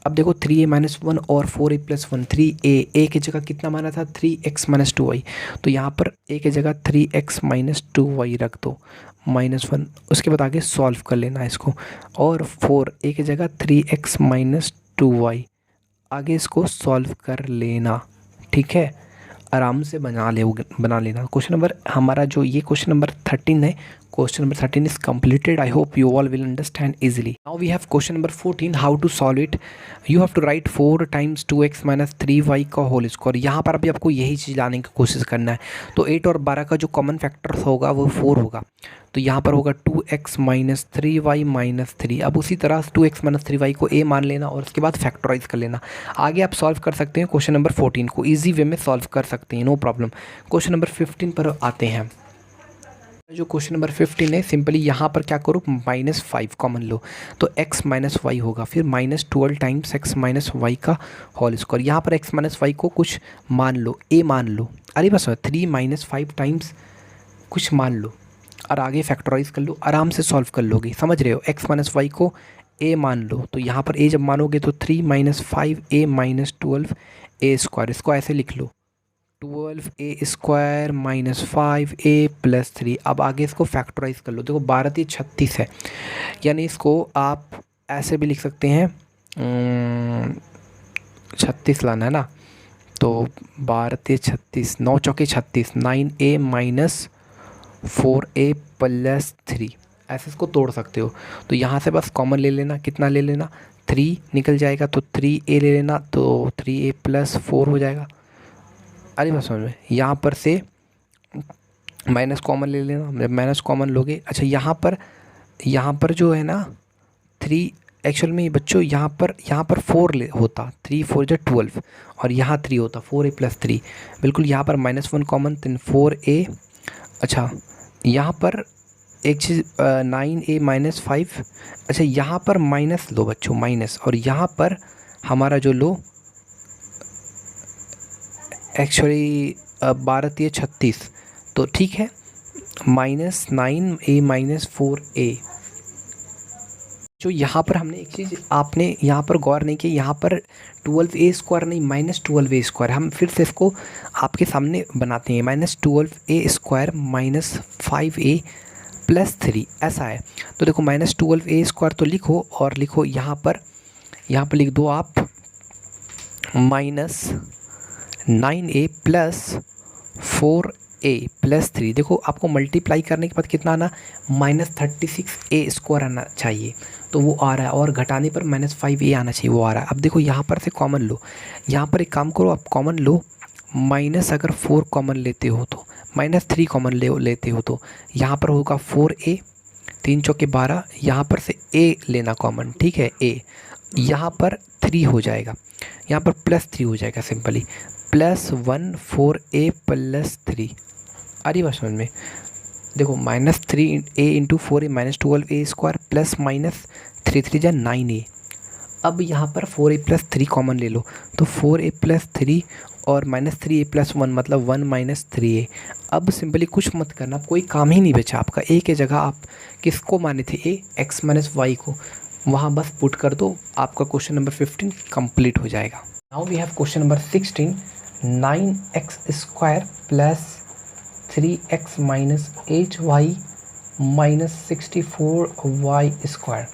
अब देखो 3a माइनस 1 और 4a प्लस 1, 3a की जगह कितना माना था 3x माइनस 2y, तो यहाँ पर a की जगह 3x माइनस 2y रख दो माइनस 1। उसके बाद आगे सॉल्व कर लेना है इसको, और 4a की जगह 3x माइनस 2y, आगे इसको सॉल्व कर लेना, ठीक है, आराम से बना लेना। क्वेश्चन नंबर हमारा जो ये क्वेश्चन नंबर 13 है, question number 13 is completed. I hope you all will understand easily. Now we have question number 14. How to solve it? You have to write 4 times 2x minus 3y का होल स्क्वायर। यहाँ पर अभी आपको यही चीज़ लाने की कोशिश करना है, तो 8 और 12 का जो कॉमन फैक्टर होगा वो 4 होगा, तो यहाँ पर होगा 2x माइनस 3y माइनस 3। अब उसी तरह 2x माइनस 3y को a मान लेना और उसके बाद फैक्टराइज कर लेना। आगे आप सॉल्व कर सकते हैं, क्वेश्चन नंबर 14 को ईजी वे में सॉल्व कर सकते हैं, नो प्रॉब्लम। क्वेश्चन नंबर 15 पर आते हैं। जो क्वेश्चन नंबर 15 है, सिंपली यहाँ पर क्या करो माइनस 5 कॉमन लो, तो x माइनस वाई होगा, फिर minus 12 times x minus y का होल स्क्वायर। यहाँ पर x माइनस वाई को कुछ मान लो, a मान लो, अरे बस 3 माइनस 5 टाइम्स कुछ मान लो और आगे फैक्टराइज कर लो, आराम से सॉल्व कर लोगे, समझ रहे हो। x माइनस वाई को a मान लो, तो यहाँ पर a जब मानोगे तो 3 minus 5a minus 12a square, इसको ऐसे लिख लो 12a square minus 5a plus 3। अब आगे इसको फैक्टराइज कर लो, देखो 12 3 36 है, यानी इसको आप ऐसे भी लिख सकते हैं, 36 लाना है ना, तो 12 3 36, 9 चौके 36, 9a माइनस 4a प्लस 3, ऐसे इसको तोड़ सकते हो। तो यहाँ से बस कॉमन ले लेना, कितना ले लेना 3 निकल जाएगा, तो 3a ले लेना, तो 3a प्लस 4 हो जाएगा। अरे बस समझ में, यहाँ पर से माइनस कॉमन ले लेना, माइनस कॉमन लोगे। अच्छा यहाँ पर जो है ना 3, एक्चुअल में बच्चों यहाँ पर 4 होता, 3 4 जो 12 और यहाँ 3 होता, 4a प्लस 3, बिल्कुल यहाँ पर माइनस 1 कॉमन, 4a। अच्छा यहाँ पर एक चीज़ 9a माइनस 5, अच्छा यहाँ पर माइनस लो बच्चों माइनस, और यहाँ पर हमारा जो लो एक्चुअली 12 3 36, तो ठीक है माइनस 9a माइनस 4a। जो यहाँ पर हमने एक चीज़ आपने यहाँ पर गौर नहीं की, यहाँ पर 12a स्क्वायर नहीं माइनस 12a स्क्वायर, हम फिर से इसको आपके सामने बनाते हैं, minus 12a square minus 5a plus 3 ऐसा है। तो देखो माइनस 12a स्क्वायर तो लिखो, और लिखो यहाँ पर लिख दो आप minus 9a plus 4a plus 3। देखो आपको मल्टीप्लाई करने के बाद कितना आना, माइनस 36a स्क्वायर आना चाहिए, तो वो आ रहा है, और घटाने पर माइनस 5a आना चाहिए, वो आ रहा है। अब देखो यहाँ पर से कॉमन लो, यहाँ पर एक काम करो आप कॉमन लो, माइनस अगर 4 कॉमन लेते हो तो माइनस 3 कॉमन लेते हो तो यहाँ पर होगा 4a, 3 चौके 12, यहाँ पर से a लेना कॉमन, ठीक है a, यहाँ पर 3 हो जाएगा, यहाँ पर प्लस 3 हो जाएगा, सिंपली प्लस 1 4a प्लस 3। अरे बस समझ में, देखो minus 3a into 4a minus 12a square plus minus 3 3 जा 9a। अब यहाँ पर 4a+3 कॉमन ले लो, तो 4a+3 और -3a+1 मतलब 1 - 3a। अब सिंपली कुछ मत करना, कोई काम ही नहीं बचा आपका। a के जगह आप किसको माने थे, a x - y को, वहाँ बस पुट कर दो, आपका क्वेश्चन नंबर 15 कंप्लीट हो जाएगा। Now we have question number 16, 9x² + 3x - 8y - 64y²।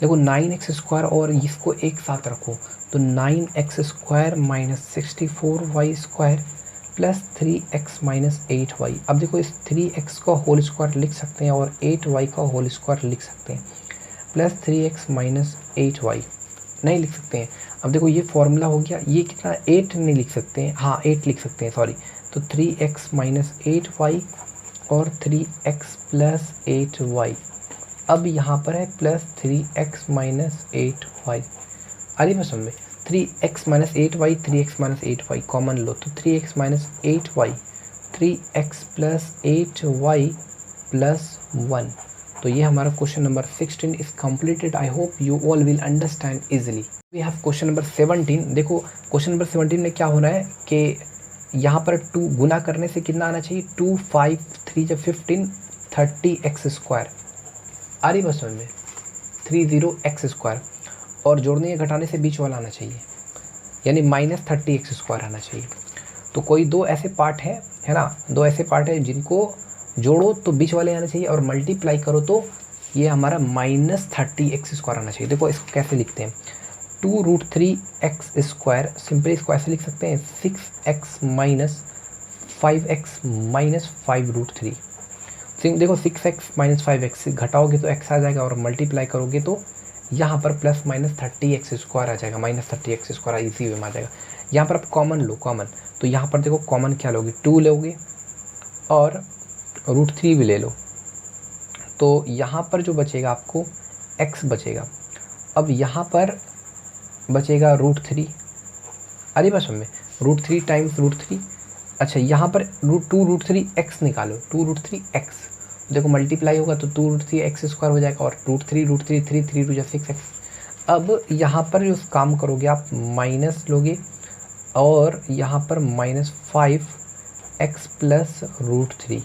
देखो 9x² और इसको एक साथ रखो, तो 9x² - 64y² + 3x - 8y। अब देखो इस 3x का होल स्क्वायर लिख सकते हैं और 8y का होल स्क्वायर लिख सकते हैं, प्लस 3x - 8y नहीं लिख सकते हैं। अब देखो ये फॉर्मूला हो गया, ये कितना 8 नहीं लिख सकते हैं, हाँ 8 लिख सकते हैं सॉरी, तो 3x - 8y और 3x + 8y। अब यहाँ पर है प्लस 3x - 8y। अरे मैं समझ में 3x - 8y 3x - 8y common लो, तो 3x - 8y 3x + 8y + 1। तो ये हमारा question number 16 is completed. I hope you all will understand easily. We have question number 17। देखो क्वेश्चन नंबर 17 में क्या होना है कि यहाँ पर 2 गुना करने से कितना आना चाहिए, 2 5 3 जब 15 30x²। आ रही बस में 30x², और जोड़ने या घटाने से बीच वाला आना चाहिए, यानी -30x² आना चाहिए। तो कोई दो ऐसे पार्ट हैं, है ना, दो ऐसे पार्ट हैं जिनको जोड़ो तो बीच वाले आना चाहिए और मल्टीप्लाई करो तो ये हमारा -30x² आना चाहिए। देखो इसको कैसे लिखते हैं, 2√3x², सिंपली इसको ऐसे लिख सकते हैं 6x - 5x - 5√3। देखो 6x - 5x से घटाओगे तो x आ जाएगा और मल्टीप्लाई करोगे तो यहाँ पर प्लस -30x² आ जाएगा, -30x² इसी वे में आ जाएगा। यहाँ पर आप कॉमन लो, कॉमन, तो यहाँ पर देखो कॉमन क्या लोगे, 2 लोगे और √3 भी ले लो, तो यहाँ पर जो बचेगा आपको x बचेगा। अब यहाँ पर बचेगा √3, अरे बस में √3 टाइम्स √3। अच्छा यहाँ पर 2√3x निकालो, 2√3x, देखो मल्टीप्लाई होगा तो 2√3x² हो जाएगा और √3 3 3 2 6x। अब यहाँ पर जो काम करोगे आप माइनस लोगे और यहाँ पर -5x + √3।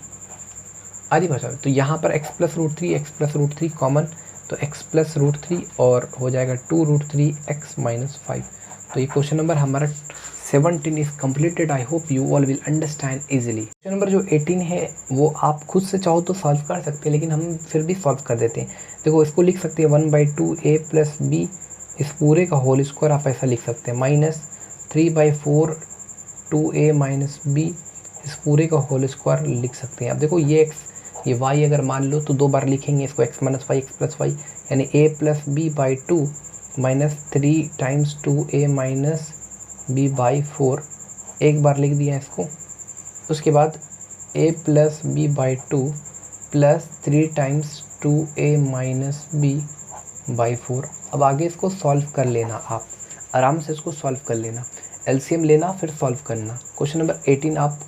आदि भाषा में तो यहाँ पर x + √3 कॉमन, तो x + √3 और हो जाएगा 2√3x - 5। तो ये क्वेश्चन नंबर हमारा 17 is completed. I hope you all will understand easily. Question number जो 18 है वो आप खुद से चाहो तो सॉल्व कर सकते हैं, लेकिन हम फिर भी सॉल्व कर देते हैं। देखो इसको लिख सकते हैं 1/2a + b, इस पूरे का होल स्क्वायर आप ऐसा लिख सकते हैं, -3/4 2a - b, इस पूरे का होल स्क्वायर लिख सकते हैं। अब देखो ये y अगर मान लो तो 2 बार लिखेंगे इसको, x - y x + y, यानी a + b/2 -3 times 2a - b/4, एक बार लिख दिया इसको। उसके बाद a + b/2 + 3 times 2a - b/4। अब आगे इसको सॉल्व कर लेना, आप आराम से इसको सॉल्व कर लेना, एलसीएम लेना फिर सॉल्व करना। क्वेश्चन नंबर 18 आप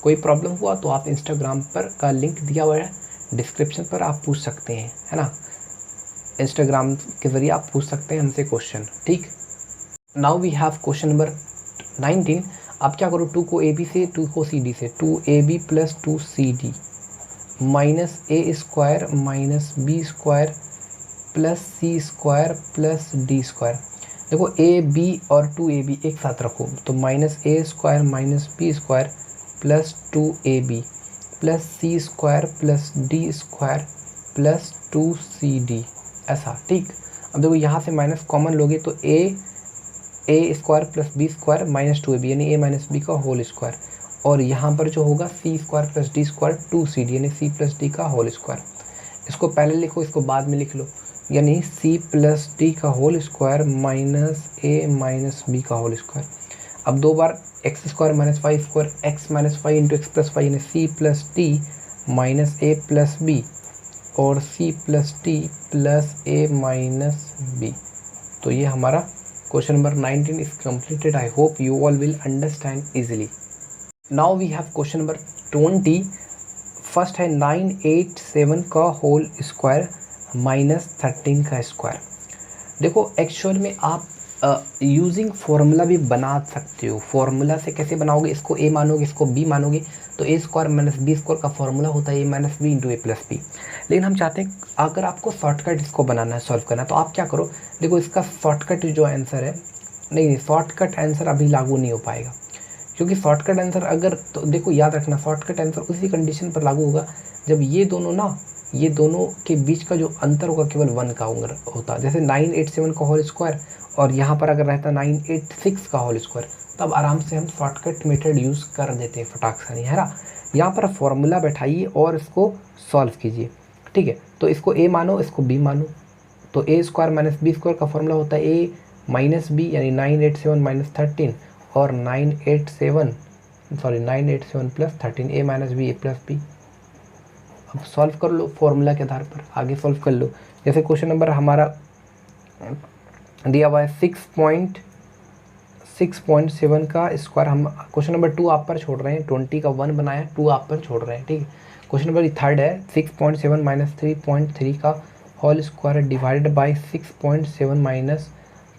कोई प्रॉब्लम हुआ तो आप इंस्टाग्राम पर का लिंक दिया हुआ है डिस्क्रिप्शन पर, आप पूछ सकते हैं, है ना, इंस्टाग्राम के ज़रिए आप पूछ सकते हैं हमसे क्वेश्चन, ठीक। Now we have question number 19। आप क्या करो, 2 को AB से 2 को CD से, 2AB + 2CD -a² - b² + c² + d²। देखो AB और 2AB एक साथ रखो, तो -a² - b² + 2AB + c² + d² + 2CD, ऐसा, ठीक। अब देखो यहाँ से माइनस कॉमन लोगे तो a² + b² -2ab, यानी a - b का होल स्क्वायर, और यहाँ पर जो होगा c² + d² 2cd, यानी c + d का होल स्क्वायर। इसको पहले लिखो, इसको बाद में लिख लो, यानी c + d का होल स्क्वायर -a - b का होल स्क्वायर। अब 2 बार x² - y² x - y × x + y, यानी c + d -a + b और c + d + a - b। तो ये हमारा question number 19 is completed. I hope you all will understand easily. Now we have question number 20। First है 987 का होल स्क्वायर -13 का स्क्वायर। देखो एक्चुअल में आप यूजिंग फार्मूला भी बना सकते हो। फार्मूला से कैसे बनाओगे, इसको ए मानोगे, इसको बी मानोगे, तो A square minus B square का फार्मूला होता है ए माइनस बी इंटू ए प्लस बी। लेकिन हम चाहते हैं अगर आपको शॉर्टकट इसको बनाना है, सॉल्व करना है, तो आप क्या करो, देखो इसका शॉर्टकट जो आंसर है, नहीं शॉर्टकट आंसर अभी लागू नहीं हो पाएगा, क्योंकि शॉर्टकट आंसर अगर, तो देखो याद रखना शॉर्टकट आंसर उसी कंडीशन पर लागू होगा जब ये दोनों के बीच का जो अंतर होगा केवल 1 का होता। जैसे 987 का होल स्क्वायर और यहाँ पर अगर रहता 986 का होल स्क्वायर, तब आराम से हम शॉर्टकट मेथड यूज़ कर देते हैं फटाक से, नहीं है ना। यहाँ पर फॉर्मूला बैठाइए और इसको सॉल्व कीजिए, ठीक है। तो इसको ए मानो, इसको बी मानो, तो A square minus B square का फॉर्मूला होता है ए माइनस बी, यानी 987 माइनस 13 और 987 plus 13, A minus B A plus B. अब सॉल्व कर लो फॉर्मूला के आधार पर, आगे सॉल्व कर लो। जैसे क्वेश्चन नंबर हमारा दिया हुआ है 6.7 का स्क्वायर, हम क्वेश्चन नंबर 2 आप पर छोड़ रहे हैं, 20 का 1 बनाया, 2 आप पर छोड़ रहे हैं, ठीक है। क्वेश्चन नंबर 3 है 6.7 माइनस 3.3 का whole square divided by 6.7 minus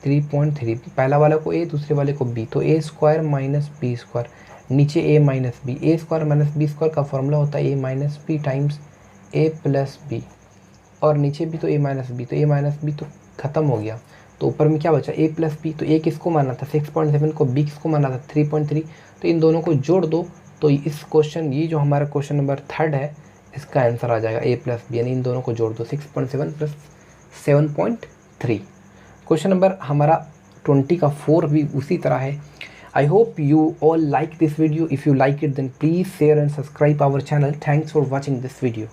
3.3, पहला वाला को ए, दूसरे वाले को बी, तो A square minus B square, नीचे ए माइनस बी, ए स्क्वायर माइनस बी स्क्वायर का फॉर्मूला होता है ए माइनस बी टाइम्स ए प्लस बी, और नीचे भी तो ए माइनस बी, तो ए माइनस बी तो ख़त्म हो गया, तो ऊपर में क्या बचा ए प्लस बी। तो ए किसको माना था 6.7 को, बी किसको माना था 3.3, तो इन दोनों को जोड़ दो, तो इस क्वेश्चन, ये जो हमारा क्वेश्चन नंबर 3 है, इसका आंसर आ जाएगा ए प्लस बी, यानी इन दोनों को जोड़ दो 6.7 प्लस 7.3। क्वेश्चन नंबर हमारा 20 का 4 भी उसी तरह है। I hope you all like this video. If you like it, then please share and subscribe our channel. Thanks for watching this video.